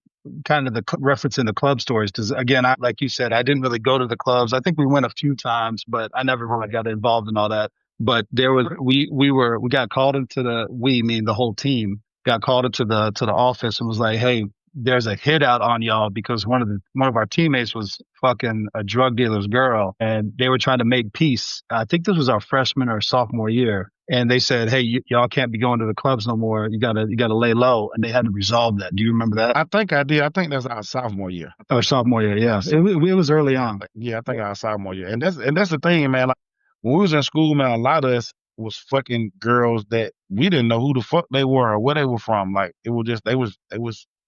Kind of the reference in the club stories. Because again, like you said, I didn't really go to the clubs. I think we went a few times, but I never really got involved in all that. But there was, we got called into meaning the whole team got called into the office and was like, hey, there's a hit out on y'all because one of our teammates was fucking a drug dealer's girl and they were trying to make peace. I think this was our freshman or sophomore year. And they said, hey, y'all can't be going to the clubs no more. You gotta lay low. And they had to resolve that. Do you remember that? I think I did. I think that's our sophomore year. Or sophomore year, yeah. It was early on. Yeah, I think our sophomore year. And that's the thing, man. Like when we was in school, man, a lot of us was fucking girls that we didn't know who the fuck they were or where they were from. Like it was just they was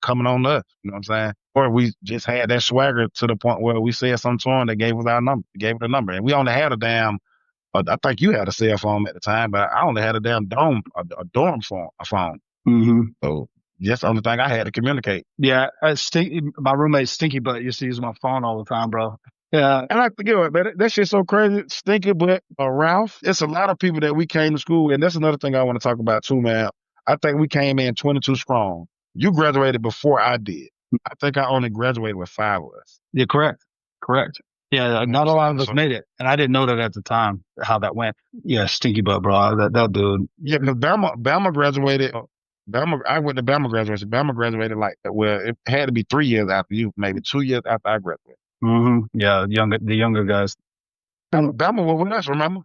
coming on us. You know what I'm saying? Or we just had that swagger to the point where we said something to them, they gave us our number, gave it a number. And we only had a damn I think you had a cell phone at the time, but I only had a damn dorm phone. Mm-hmm. So that's the only thing I had to communicate. Yeah, my roommate Stinky Butt used to use my phone all the time, bro. Yeah. And I forget what, man, that shit's so crazy. Stinky Butt, Ralph. It's a lot of people that we came to school, and that's another thing I want to talk about too, man. I think we came in 22 strong. You graduated before I did. I think I only graduated with 5 of us. Yeah, correct. Correct. Yeah, You know not what a I'm lot saying? of us So, made it. And I didn't know that at the time, how that went. Yeah, stinky butt, bro. That dude. yeah, because Bama graduated. I went to Bama graduation. Bama graduated like, well, it had to be 3 years after you, maybe 2 years after I graduated. Yeah, the younger guys. Bama was with us, remember?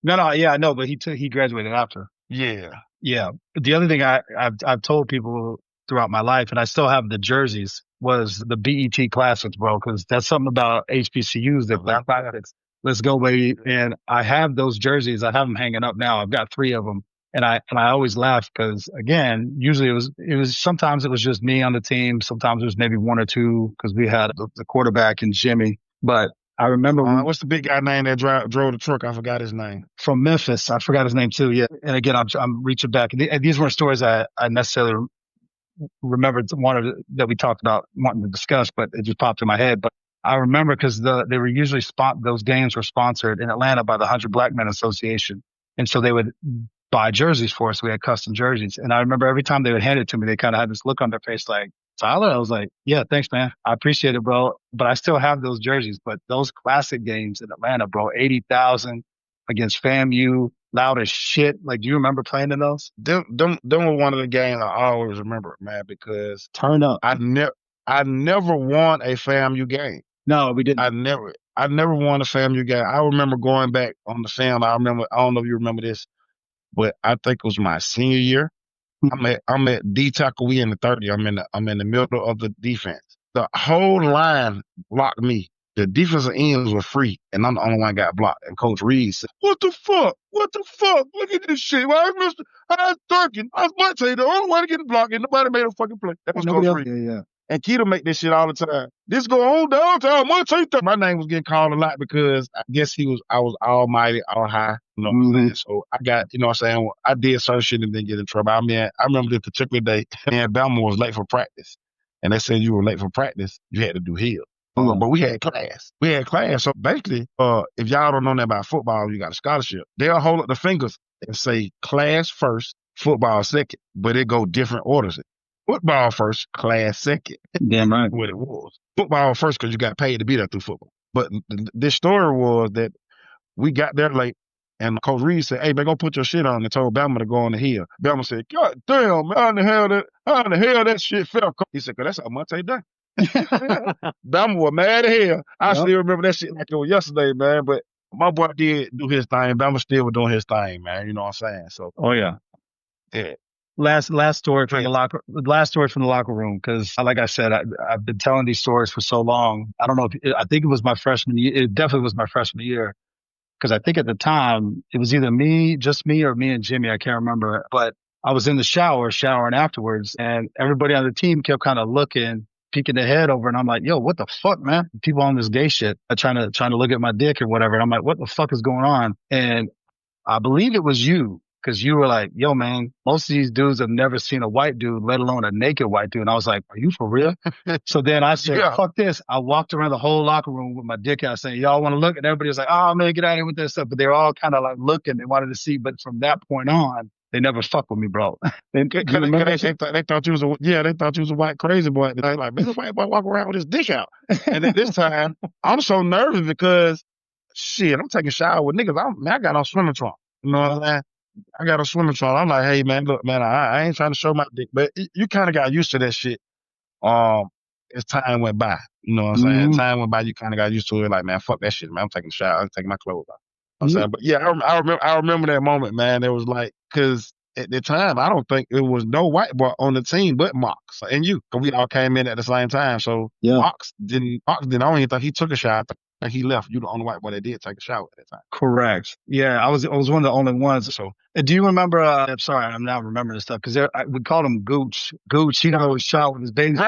No, yeah, I know, but he graduated after. Yeah. Yeah. The other thing I've told people throughout my life, and I still have the jerseys, was the BET Classics, bro, because that's something about HBCUs that play classics. Let's go, baby. And I have those jerseys. I have them hanging up now. I've got 3 of them. And I always laugh because again, usually it was sometimes it was just me on the team. Sometimes it was maybe 1 or 2 because we had the quarterback and Jimmy. But I remember What's the big guy name that drove the truck? I forgot his name. from Memphis. I forgot his name too. Yeah. And again, I'm reaching back. And these weren't stories I necessarily remembered wanted that we talked about wanting to discuss, but it just popped in my head. But I remember because they were usually those games were sponsored in Atlanta by the 100 Black Men Association, and so they would buy jerseys for us. We had custom jerseys, and I remember every time they would hand it to me, they kind of had this look on their face like, Tyler. I was like, yeah, thanks, man. I appreciate it, bro. But I still have those jerseys. But those classic games in Atlanta, bro, 80,000 against FAMU, loud as shit. Like, do you remember playing in those? Them were one of the games I always remember, man, because Turn up. I never won a FAMU game. No, we didn't. I never won a FAMU game. I remember going back on the film. I don't know if you remember this, but I think it was my senior year. I'm at D tackle. We in the 30. I'm in the middle of the defense. The whole line blocked me. The defensive ends were free, and I'm the only one got blocked. And Coach Reed said, "What the fuck? What the fuck? Look at this shit. Why is Mr. I Duncan? I was Monte, the only one to get the block, and nobody made a fucking play." That was Coach Reed. Yeah. And Keto make this shit all the time. This go on downtown Monte. My name was getting called a lot because I guess I was almighty, all high. You know what I'm saying? So I got, you know what I'm saying? I did certain shit and didn't get in trouble. I mean, I remember this particular day, and Bama was late for practice. And they said you were late for practice, you had to do hill. But we had class. So basically, if y'all don't know nothing about football, you got a scholarship. They'll hold up the fingers and say class first, football second, but it go different orders. Football first, class second. Damn right. What it was. Football first because you got paid to be there through football. But this story was that we got there late, and Coach Reed said, "Hey, man, go put your shit on," and told Bama to go on the hill. Bama said, "God damn, man, how in the hell that shit felt?" He said, "Cause that's how Monte done." Bama was mad as hell. I still remember that shit like it was yesterday, man. But my boy did do his thing. Bama still was doing his thing, man. You know what I'm saying? So, yeah. Yeah. Last story from the locker room. Cause like I said, I've been telling these stories for so long. I don't know I think it was my freshman year. It definitely was my freshman year. Cause I think at the time it was either just me or me and Jimmy. I can't remember, but I was in the showering afterwards, and everybody on the team kept kind of peeking their head over. And I'm like, yo, what the fuck, man? People on this gay shit trying to look at my dick or whatever. And I'm like, what the fuck is going on? And I believe it was you, because you were like, yo, man, most of these dudes have never seen a white dude, let alone a naked white dude. And I was like, are you for real? So then I said, fuck this. I walked around the whole locker room with my dick out saying, y'all want to look? And everybody was like, oh, man, get out of here with that stuff. But they were all kind of like looking. They wanted to see. But from that point on, they never fuck with me, bro. They thought you was a white crazy boy. They like, man, this white boy walk around with his dick out. And at this time, I'm so nervous because shit, I'm taking a shower with niggas. I got on swimming trunk. You know what I'm saying? I got a swimming trunk. I'm like, hey man, look, man, I ain't trying to show my dick, but you kind of got used to that shit. As time went by, you know what I'm saying? Time went by, you kind of got used to it. Like, man, fuck that shit, man. I'm taking a shower. I'm taking my clothes off. I'm saying, but yeah, I remember that moment, man. It was like, cause at the time, I don't think it was no white boy on the team but Mox and you, cause we all came in at the same time. So Mox didn't. I don't even think he took a shower. I think he left. You the only white boy that did take a shower at that time. Correct. Yeah, I was one of the only ones. So, do you remember? I'm sorry, I'm now remembering this stuff because we called him Gooch. Gooch, he always shot with his baby.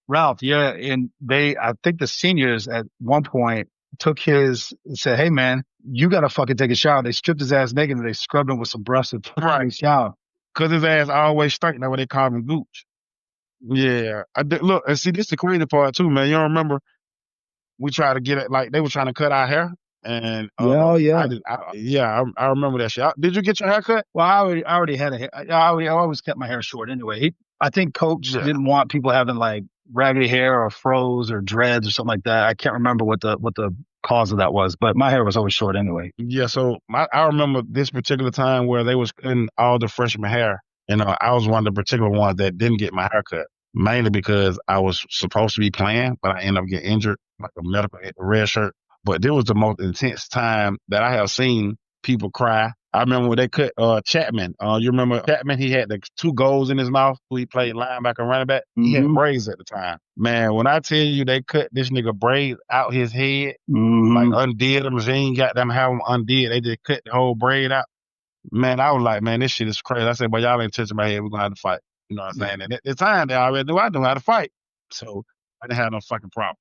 Ralph. Yeah, and I think the seniors at one point took said, hey man, you gotta fucking take a shower. They stripped his ass naked and they scrubbed him with some brush and put him in the shower. Cause his ass always stank. That's why they called him Gooch. Yeah, look, and see, this is the crazy part too, man. You don't remember we tried to get it, like they were trying to cut our hair. And Yeah, I yeah. did, yeah, I remember that shit. Did you get your hair cut? Well, I already had a hair. I always kept my hair short anyway. I think coach Yeah. didn't want people having like raggedy hair or froze or dreads or something like that. I can't remember what the cause of that was, but my hair was always short anyway. Yeah, so I remember this particular time where they was cutting all the freshman hair, and I was one of the particular ones that didn't get my hair cut, mainly because I was supposed to be playing, but I ended up getting injured, like a medical red shirt. But this was the most intense time that I have seen people cry. I remember when they cut Chapman. You remember Chapman? He had the two goals in his mouth. Who he played linebacker, and running back. He had Mm-hmm. braids at the time. Man, when I tell you they cut this nigga braids out his head, like Mm-hmm. undid them. They ain't got them have them undid. They just cut the whole braid out. Man, I was like, man, this shit is crazy. I said, but y'all ain't touching my head. We're gonna have to fight. You know what I'm Yeah. saying? And at the time, they already knew I knew how to fight, so I didn't have no fucking problem.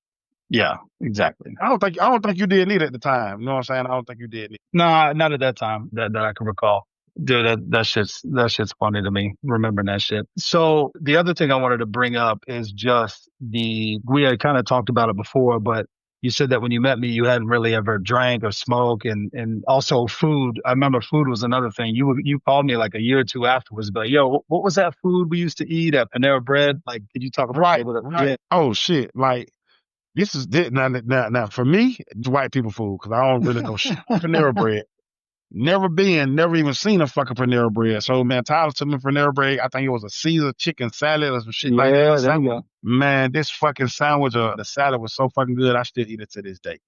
Yeah, exactly. I don't think you did neither at the time. You know what I'm saying? I don't think you did neither. Nah, not at that time that I can recall. Dude, that shit's funny to me, remembering that shit. So the other thing I wanted to bring up is just we had kind of talked about it before, but you said that when you met me, you hadn't really ever drank or smoked, and also food. I remember food was another thing. You called me like a year or two afterwards, but yo, what was that food we used to eat at Panera Bread? Like, could you talk about Right, it? right. Yeah. Oh shit! Like this is now for me, it's white people food because I don't really know shit about Panera Bread. Never even seen a fucking Panera Bread. So man, Tyler took me Panera Bread. I think it was a Caesar chicken salad or some shit like that. Yeah, there you go. Man, this fucking sandwich or the salad was so fucking good. I still eat it to this day.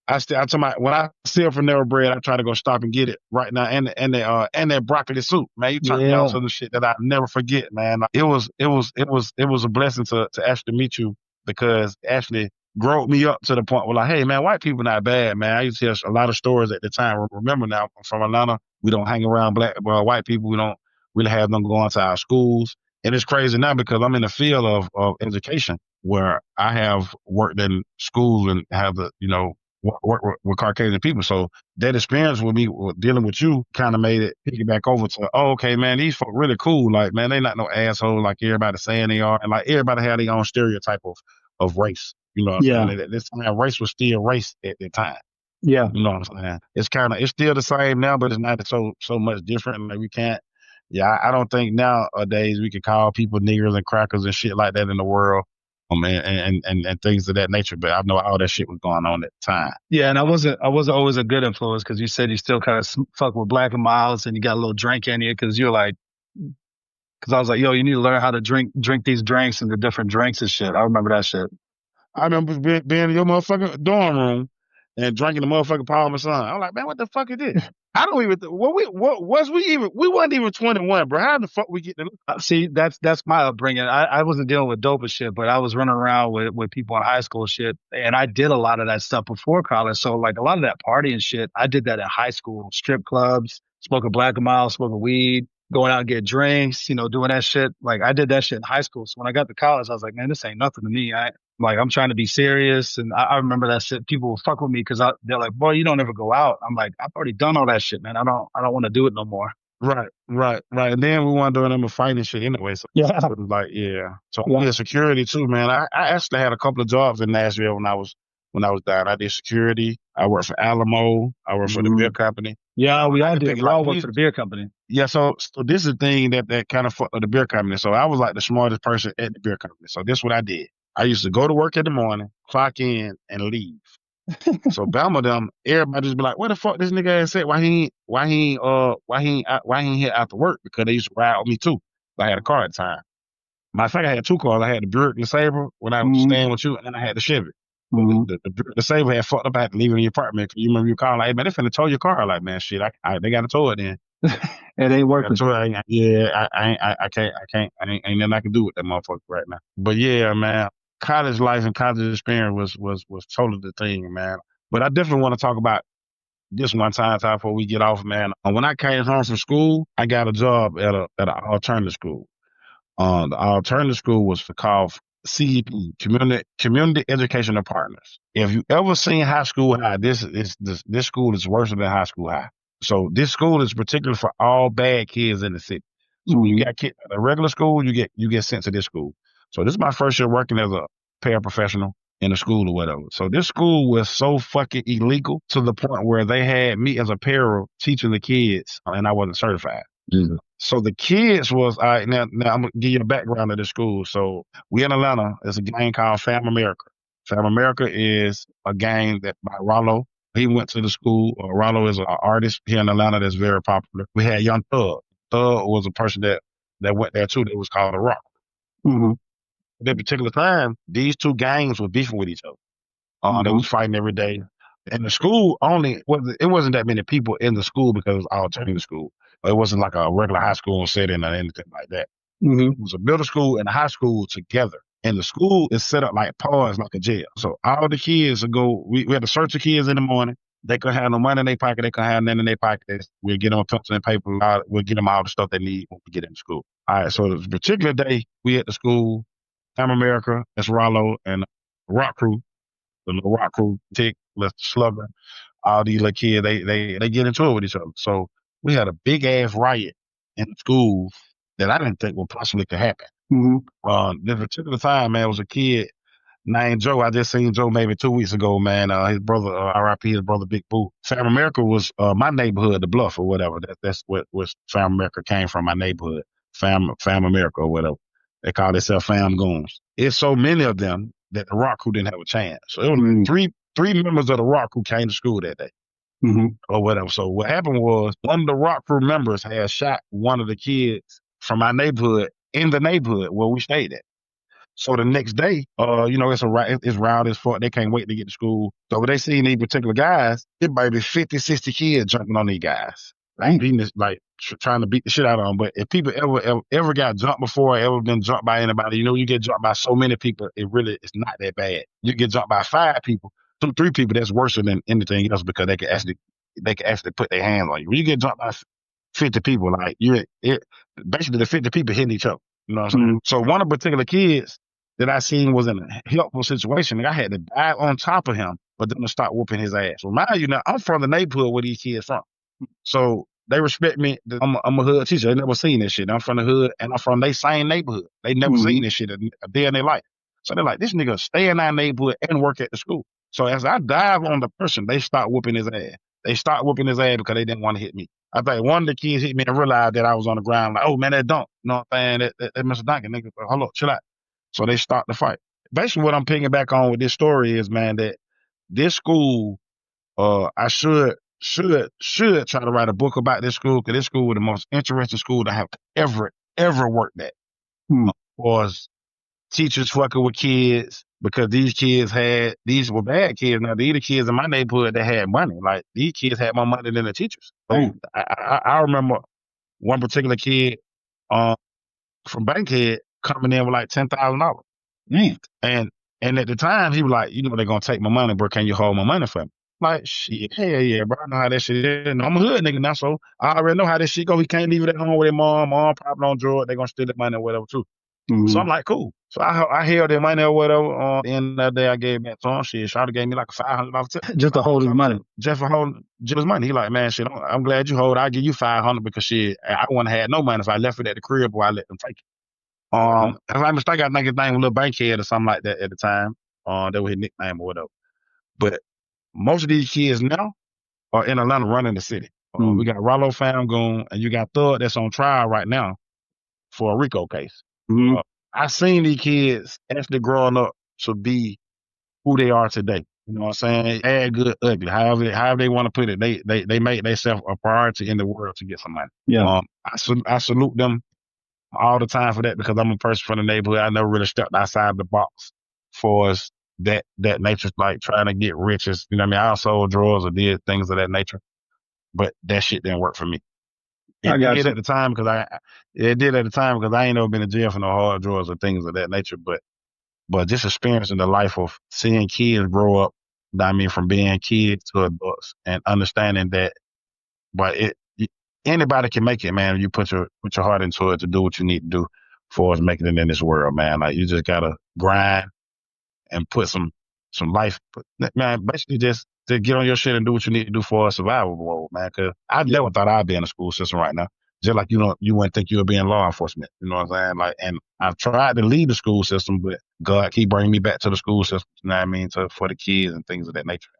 I told my when I see a Panera Bread, I try to go stop and get it right now. And that broccoli soup, man. You turned me on Yeah. to the shit that I never forget, man. It was a blessing to actually meet you because actually growed me up to the point where like, hey man, white people not bad, man. I used to hear a lot of stories at the time. Remember now, I'm from Atlanta. We don't hang around white people. We don't really have them going to our schools. And it's crazy now because I'm in the field of education where I have worked in schools and have the, work with Caucasian people. So that experience with me dealing with you kind of made it piggyback over to, oh, okay, man, these folk really cool. Like, man, they not no asshole like everybody saying they are. And like everybody had their own stereotype of race. You know what I'm Yeah. saying? At this time, race was still race at the time. Yeah. You know what I'm saying? It's still the same now, but it's not so much different. Like we can't. Yeah, I don't think nowadays we could call people niggers and crackers and shit like that in the world, and things of that nature. But I know all that shit was going on at the time. Yeah, and I wasn't always a good influence because you said you still kind of fuck with Black and Miles and you got a little drink in you because you're like, because I was like, yo, you need to learn how to drink these drinks and the different drinks and shit. I remember that shit. I remember being in your motherfucking dorm room and drinking the motherfucking Parmesan. I'm like, man, what the fuck is this? I don't even. What was we even? We wasn't even 21, bro. How the fuck we get to? See, that's my upbringing. I wasn't dealing with dope and shit, but I was running around with people in high school shit, and I did a lot of that stuff before college. So like a lot of that party and shit, I did that in high school, strip clubs, smoking Black and Miles, smoking weed, going out and get drinks, doing that shit. Like I did that shit in high school. So when I got to college, I was like, man, this ain't nothing to me. I'm trying to be serious, and I remember that shit. People would fuck with me because they're like, boy, you don't ever go out. I'm like, I've already done all that shit, man. I don't want to do it no more. Right. And then we weren't doing them fighting shit anyway. So Yeah. it was like, yeah. So I Yeah. did security too, man. I actually had a couple of jobs in Nashville when I was down. I did security. I worked for Alamo. I worked for the beer company. Yeah, we I all can did. pick We all like worked these. for the beer company. Yeah, so this is the thing that kind of fucked with the beer company. So I was like the smartest person at the beer company. So this is what I did. I used to go to work in the morning, clock in, and leave. So Bama them, everybody just be like, "Where the fuck this nigga ass at? Why he ain't here after work?" Because they used to ride with me too. I had a car at the time. Matter of fact, I had two cars. I had the Buick and the Sabre when I was staying with you, and then I had the Chevy. The Sabre had fucked up. I had to leave it in your apartment. You remember you calling like, "Hey man, they finna tow your car." Like, man, shit, they got to tow it then. It ain't working. Yeah, I can't. Ain't nothing I can do with that motherfucker right now. But yeah, man, college life and college experience was totally the thing, man. But I definitely want to talk about this one time before we get off, man. When I came home from school, I got a job at an alternative school. The alternative school was called CEP, Community Educational Partners. If you ever seen high school high, this school is worse than high school high. So this school is particular for all bad kids in the city. So when you got kids at a regular school, you get sent to this school. So this is my first year working as a paraprofessional. in the school or whatever. So this school was so fucking illegal to the point where they had me as a para teaching the kids, and I wasn't certified. Jesus. So the kids was all right. Now I'm gonna give you a background of the school. So we in Atlanta. There's a game called Fam America. Fam America is a game that by Rollo. He went to the school. Rollo is an artist here in Atlanta that's very popular. We had Young Thug. Thug was a person that went there too. That was called a Rock. Mm-hmm. At that particular time, these two gangs were beefing with each other. They was fighting every day. And the school it wasn't that many people in the school because it was all alternative school. It wasn't like a regular high school setting or anything like that. Mm-hmm. It was a middle school and a high school together. And the school is set up like pause, like a jail. So all the kids would go, we had to search the kids in the morning. They couldn't have no money in their pocket. They couldn't have nothing in their pockets. We'll get them a pencil and paper. We'll get them all the stuff they need when we get in school. All right. So this particular day, we at the school, Time America, that's Rollo and Rock Crew, the little Rock Crew, Tick, Let's Slugger, all these little kids, they get into it with each other. So we had a big ass riot in the school that I didn't think would possibly could happen. This particular time, man, was a kid named Joe. I just seen Joe maybe 2 weeks ago, man. His brother, RIP, his brother Big Boo. Fam America was my neighborhood, the Bluff or whatever. That's what Fam America came from, my neighborhood. Fam America or whatever. They call themselves Fam Goons. It's so many of them that the Rock Crew didn't have a chance. So it was three members of the Rock Crew came to school that day. Or whatever. So what happened was one of the Rock Crew members had shot one of the kids from my neighborhood in the neighborhood where we stayed at. So the next day, it's round as fuck. They can't wait to get to school. So when they see these particular guys, it might be 50, 60 kids jumping on these guys. Trying to beat the shit out of them. But if people ever got jumped before, ever been jumped by anybody, you get jumped by so many people, it's not that bad. You get jumped by 5 people, 2, 3 people, that's worse than anything else because they can actually put their hands on you. When you get jumped by 50 people, basically the 50 people hitting each other. You know what I'm saying? So one of the particular kids that I seen was in a helpful situation, and I had to dive on top of him, but then to start whooping his ass. So mind you, now I'm from the neighborhood where these kids from. So they respect me. I'm a hood teacher. They never seen this shit. I'm from the hood, and I'm from their same neighborhood. They never seen this shit a day in their life. So they're like, this nigga stay in our neighborhood and work at the school. So as I dive on the person, they start whooping his ass. They start whooping his ass because they didn't want to hit me. I think one of the kids hit me and realized that I was on the ground. Like, oh man, that don't. You know what I'm saying? That Mr. Duncan, nigga, hold up, chill out. So they start the fight. Basically, what I'm picking back on with this story is, man, that this school, I should try to write a book about this school because this school was the most interesting school I have ever worked at. Was teachers fucking with kids because these were bad kids. Now these are kids in my neighborhood that had money. Like these kids had more money than the teachers. So I remember one particular kid from Bankhead coming in with like $10,000. And at the time he was like, they're gonna take my money, bro. Can you hold my money for me? Like, shit, hell yeah, bro. I know how that shit is. And I'm a hood nigga now, so I already know how this shit go. He can't leave it at home with his mom. Mom probably on drugs. They gonna steal the money or whatever too. So I'm like, cool. So I held their money or whatever. At the end of the day, I gave back to him. Shit, Shawty gave me like a $500 tip. Just to hold his money. Just for holding his money. He like, man, shit, I'm glad you hold it. I'll give you $500 because shit, I wouldn't have had no money if I left it at the crib or I let them take it. If I'm mistaken, I think his name was Little Bankhead or something like that at the time. That was his nickname or whatever. But most of these kids now are in Atlanta running the city. We got Rollo Fam Goon, and you got Thug that's on trial right now for a RICO case. I seen these kids actually growing up to be who they are today. You know what I'm saying? Bad, good, ugly. However they want to put it, they make themselves a priority in the world to get some money. Yeah. I salute them all the time for that because I'm a person from the neighborhood. I never really stepped outside the box for us that nature, like trying to get riches. You know what I mean? I sold drugs or did things of that nature, but that shit didn't work for me. It did at the time because I ain't never been in jail for no hard drugs or things of that nature. But just experiencing the life of seeing kids grow up, from being kids to adults and understanding that, but anybody can make it, man. You put your heart into it to do what you need to do for us making it in this world, man. Like you just gotta grind and put some life, man. Basically, just to get on your shit and do what you need to do for a survival role, man. Because I never thought I'd be in a school system right now. just like you wouldn't think you would be in law enforcement. You know what I'm saying? Like, and I've tried to leave the school system, but God keep bringing me back to the school system. You know what I mean? For the kids and things of that nature.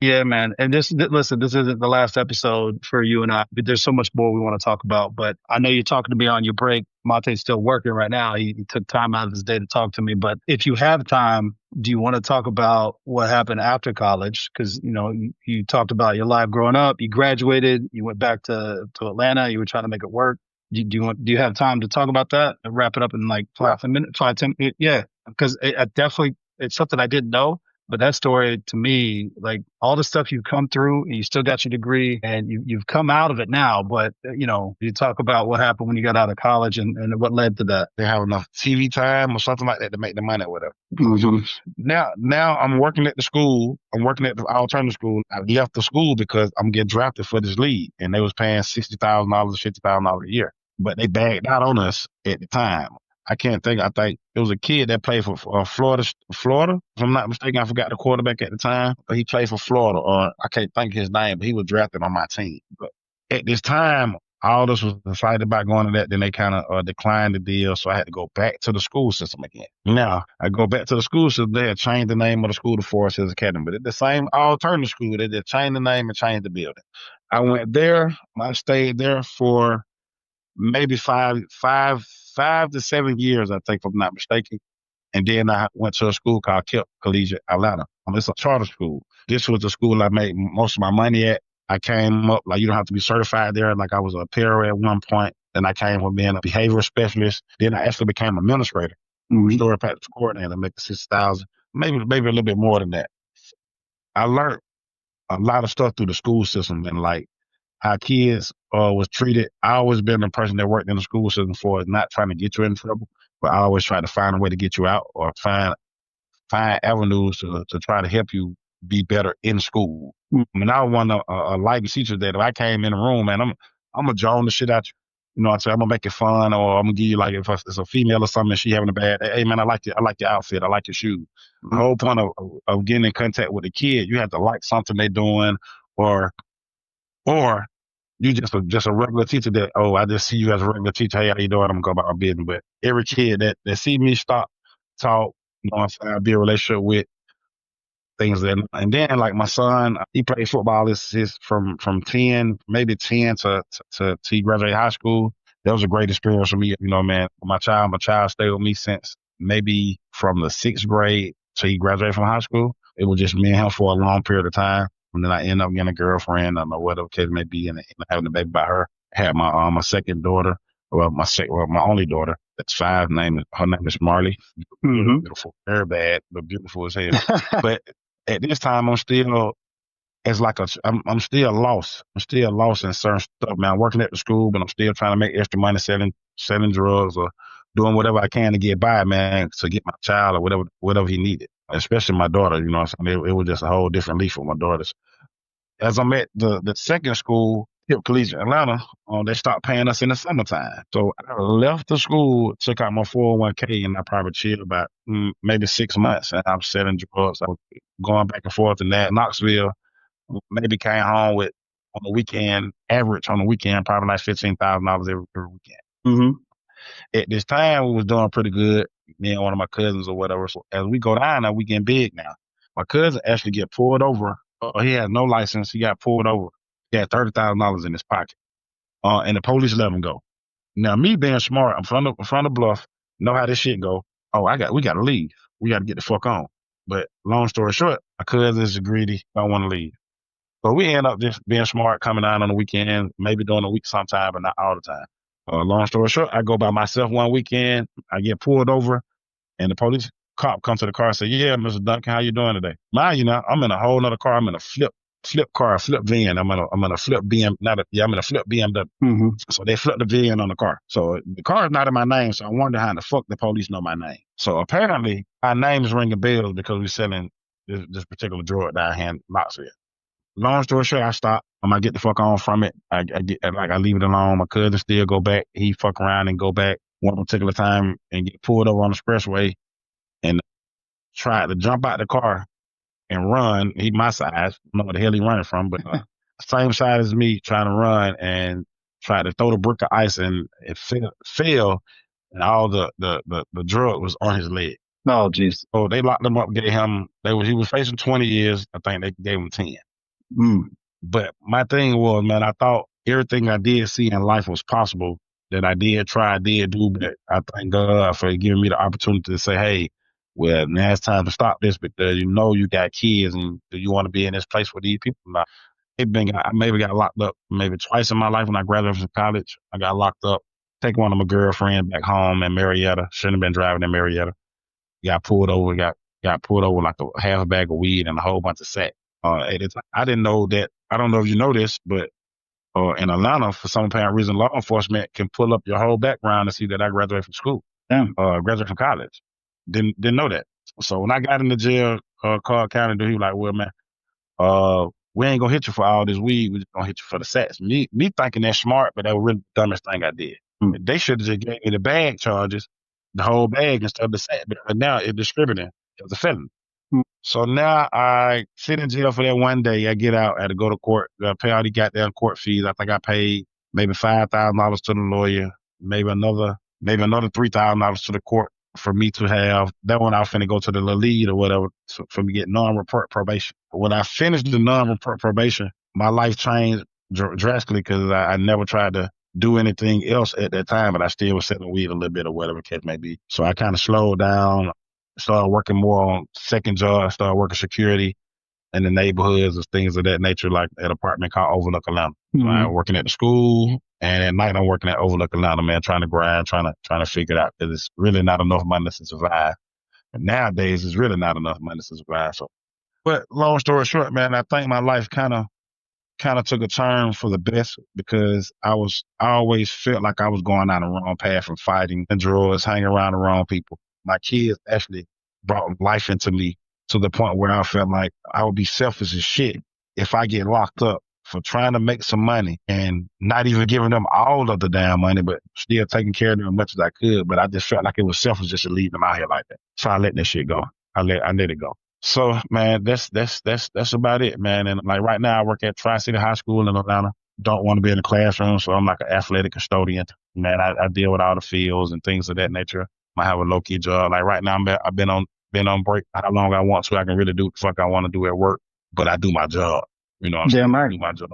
Yeah, man. And listen, this isn't the last episode for you and I, but there's so much more we want to talk about. But I know you're talking to me on your break. Monte's still working right now. He took time out of his day to talk to me. But if you have time, do you want to talk about what happened after college? Because, you talked about your life growing up. You graduated. You went back to Atlanta. You were trying to make it work. Do you have time to talk about that and wrap it up in like 5 minutes, 5, 10? Yeah, because I definitely, it's something I didn't know. But that story to me, like all the stuff you've come through, and you still got your degree, and you've come out of it now. But you talk about what happened when you got out of college and what led to that. They have enough TV time or something like that to make the money or whatever. Mm-hmm. Now I'm working at the school. I'm working at the alternative school. I left the school because I'm getting drafted for this league, and they was paying $60,000, $50,000 a year. But they bagged out on us at the time. I can't think. I think it was a kid that played for Florida. Florida, if I'm not mistaken, I forgot the quarterback at the time, but he played for Florida, or I can't think his name, but he was drafted on my team. But at this time, all this was excited about going to that. Then they kind of declined the deal, so I had to go back to the school system again. Now I go back to the school system. They had changed the name of the school to Forest Hills Academy, but it's the same alternative school. They just changed the name and changed the building. I went there. I stayed there for maybe five to 7 years, I think, if I'm not mistaken. And then I went to a school called Kip Collegiate, Atlanta. It's a charter school. This was the school I made most of my money at. I came up, like, you don't have to be certified there. Like, I was a para at one point. Then I came from being a behavioral specialist. Then I actually became an administrator, restorative practice coordinator, making 6,000, maybe a little bit more than that. I learned a lot of stuff through the school system, and like how kids was treated. I always been the person that worked in the school system for not trying to get you in trouble, but I always try to find a way to get you out, or find avenues to try to help you be better in school. I mean, I was one of a light teacher that if I came in the room, man, I'm gonna drone the shit out you. You know what I'm saying? I'm gonna make it fun, or I'm gonna give you, like, if it's a female or something, and she having a bad day, hey man, I like your outfit, I like your shoes. The whole point of getting in contact with the kid, you have to like something they're doing, or you just a regular teacher that, oh, I just see you as a regular teacher. Hey, how you doing? I'm gonna go about my business. But every kid that see me stop, talk, you know what I'm saying, build a relationship with, things that, and then like my son, he played football. His from 10, maybe 10 to he graduated high school. That was a great experience for me. You know, man, my child stayed with me since maybe from the 6th grade till he graduated from high school. It was just me and him for a long period of time. And then I ended up getting a girlfriend. I don't know what the case may be, and having a baby by her. I had my second daughter, my only daughter. That's 5. Her name is Marley. Beautiful, very bad, but beautiful as hell. But at this time, I'm still, it's like I'm still lost. I'm still lost in certain stuff, man. I'm working at the school, but I'm still trying to make extra money selling drugs, or doing whatever I can to get by, man, to get my child or whatever he needed. Especially my daughter, you know what I'm saying? It was just a whole different leaf for my daughters. As I'm at the second school, Hip Collegiate Atlanta, they stopped paying us in the summertime. So I left the school, took out my 401k, and I probably chilled about maybe 6 months. And I'm selling drugs. I was going back and forth in that Knoxville. Maybe came home with, on the weekend, average on the weekend, probably like $15,000 every weekend. Mm-hmm. At this time, we was doing pretty good. Me and one of my cousins or whatever. So as we go down now, we getting big now. My cousin actually get pulled over. He had no license. He got pulled over. He had $30,000 in his pocket. And the police let him go. Now, me being smart, I'm from the bluff, know how this shit go. Oh, we gotta leave. We gotta get the fuck on. But long story short, my cousins are greedy, don't want to leave. So we end up just being smart, coming out on the weekend, maybe during the week sometime, but not all the time. Long story short, I go by myself one weekend. I get pulled over, and the police cop comes to the car and say, "Yeah, Mr. Duncan, how you doing today?" Mind you, now I'm in a whole nother car. I'm in a flip car, flip van. I'm in a flip I'm in a flip BMW. Mm-hmm. So they flipped the VN on the car. So the car is not in my name. So I wonder how the fuck the police know my name. So apparently our names ringing bells because we're selling this particular drug down here in Knoxville. Long story short, I stop. I'm gonna get the fuck on from it. I leave it alone. My cousin still go back. He fuck around and go back one particular time and get pulled over on the expressway and tried to jump out the car and run. He my size. I don't know what the hell he running from, but same side as me, trying to run and tried to throw the brick of ice and it fell and all the drug was on his leg. Oh, jeez. So they locked him up, he was facing 20 years. I think they gave him 10. Mm. But my thing was, man, I thought everything I did see in life was possible that I did try, I did do, but I thank God for giving me the opportunity to say, hey, well, now it's time to stop this because you know you got kids and do you want to be in this place with these people? Now, I maybe got locked up maybe twice in my life when I graduated from college. I got locked up, take one of my girlfriends back home in Marietta. Shouldn't have been driving in Marietta. Got pulled over, got pulled over like a half a bag of weed and a whole bunch of sack. I didn't know that. I don't know if you know this, but in Atlanta, for some apparent reason, law enforcement can pull up your whole background to see that I graduated from school, Damn. graduated from college. Didn't know that. So when I got into jail, Carl County, he was like, "Well, man, we ain't gonna hit you for all this weed. We just gonna hit you for the sacks." Me thinking that's smart, but that was really the dumbest thing I did. They should have just gave me the bag charges, the whole bag instead of the sack. But now it's distributing. It was a felony. So now I sit in jail for that one day. I get out, I had to go to court, pay all the goddamn court fees. I think I paid maybe $5,000 to the lawyer, maybe another $3,000 to the court for me to have that one. I was finna go to the lead or whatever for me to get non-report probation. When I finished the non-report probation, my life changed drastically because I never tried to do anything else at that time, but I still was selling weed a little bit or whatever the case may be. So I kind of slowed down, started working more on second job, started working security in the neighborhoods and things of that nature, like at an apartment called Overlook Atlanta. So I'm working at the school, and at night I'm working at Overlook Atlanta, man, trying to grind, trying to figure it out because it's really not enough money to survive. And nowadays, it's really not enough money to survive. So, but long story short, man, I think my life kind of took a turn for the best because I always felt like I was going down the wrong path from fighting and drugs, hanging around the wrong people. My kids actually brought life into me to the point where I felt like I would be selfish as shit if I get locked up for trying to make some money and not even giving them all of the damn money, but still taking care of them as much as I could. But I just felt like it was selfish just to leave them out here like that. So I let that shit go. I let it go. So man, that's about it, man. And like right now I work at Tri-City High School in Atlanta. Don't want to be in the classroom, so I'm like an athletic custodian. Man, I deal with all the fields and things of that nature. I have a low key job. Like right now I've been on break how long I want to. I can really do what the fuck I want to do at work, but I do my job. You know what I'm saying? Damn right. I do my job.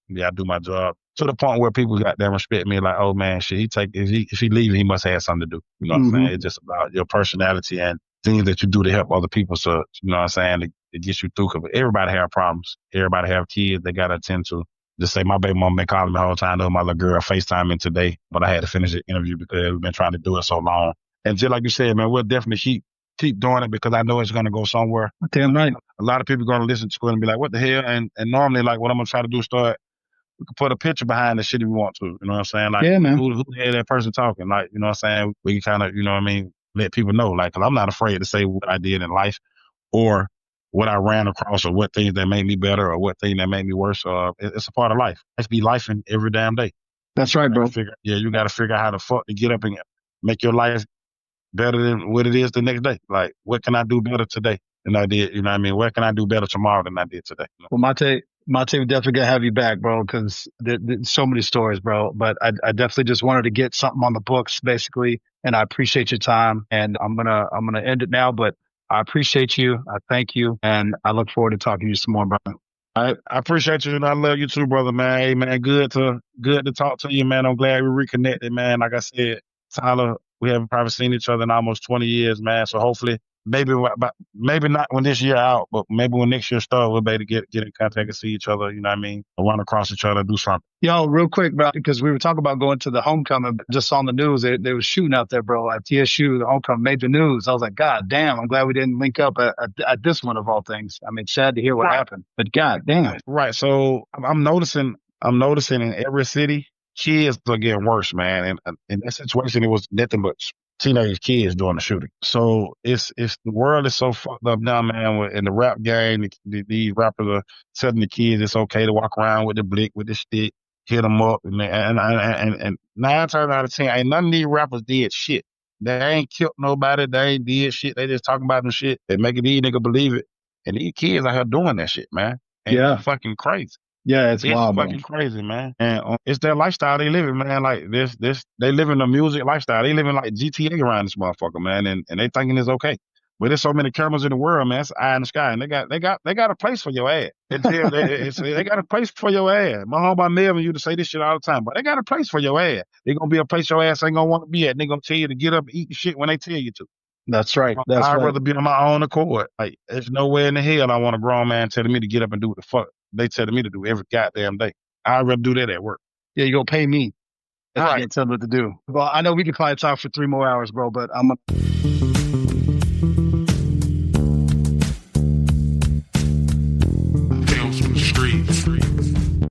Yeah, I do my job to the point where people got that respect me. Like, oh man, shit, if he leaving, he must have something to do. You know what I'm saying? It's just about your personality and things that you do to help other people. So, you know what I'm saying? To get you through. Cause everybody have problems. Everybody have kids they got to attend to. Just say my baby mom been calling me the whole time. I know my little girl FaceTiming today, but I had to finish the interview because we've been trying to do it so long. And just like you said, man, we'll definitely keep doing it because I know it's going to go somewhere. Damn right. A lot of people are going to listen to it and be like, what the hell? And normally, like, what I'm going to try to do is we can put a picture behind the shit if we want to. You know what I'm saying? Like, yeah, man. Who the hell that person talking? Like, you know what I'm saying? We can kind of, you know what I mean, let people know. Like, cause I'm not afraid to say what I did in life or what I ran across or what things that made me better or what thing that made me worse. It's a part of life. Let's be lifing every damn day. That's right, bro. You got to figure out how the fuck to get up and make your life better than what it is the next day. Like, what can I do better today than I did? You know what I mean? What can I do better tomorrow than I did today? You know? Well, Monte, we definitely gonna have you back, bro, because there's so many stories, bro. But I definitely just wanted to get something on the books, basically. And I appreciate your time. And I'm gonna end it now, but I appreciate you. I thank you, and I look forward to talking to you some more, bro. I appreciate you and I love you too, brother, man. Hey, man, good to talk to you, man. I'm glad we reconnected, man. Like I said, Tyler, we haven't probably seen each other in almost 20 years, man. So hopefully, maybe not when this year out, but maybe when next year starts, we'll be able to get in contact and see each other. You know what I mean? Or run across each other, do something. Yo, real quick, bro, because we were talking about going to the homecoming, just on the news, they were shooting out there, bro, at TSU. The homecoming made the news. I was like, God damn, I'm glad we didn't link up at this one of all things. I mean, sad to hear what happened, but God damn. Right. So I'm noticing in every city, kids are getting worse, man. And in that situation, it was nothing but teenage kids doing the shooting. So it's the world is so fucked up now, man. In the rap game, these rappers are telling the kids it's okay to walk around with the blick, with the stick, hit them up, and 9 times out of 10, ain't none of these rappers did shit. They ain't killed nobody. They ain't did shit. They just talking about them shit. They making these niggas believe it. And these kids out here doing that shit, man. And Yeah. fucking crazy. Yeah, it's It's wild, bro. fucking crazy, man. And it's their lifestyle they living, man. Like they living the music lifestyle. They living like GTA around this motherfucker, man. And they thinking it's okay. But there's so many cameras in the world, man. It's an eye in the sky, and they got a place for your ass. They got a place for your ass. My homeboy Melvin used to say this shit all the time, but they got a place for your ass. They gonna be a place your ass ain't gonna want to be at. And they gonna tell you to get up and eat the shit when they tell you to. That's right. That's I'd right. rather be on my own accord. Like, there's nowhere in the hell I want a grown man telling me to get up and do what the fuck they telling me to do every goddamn day. I'd rather do that at work. Yeah, you gonna pay me. If you Right. can't tell me what to do. Well, I know we can probably talk for 3 more hours, bro, but I'm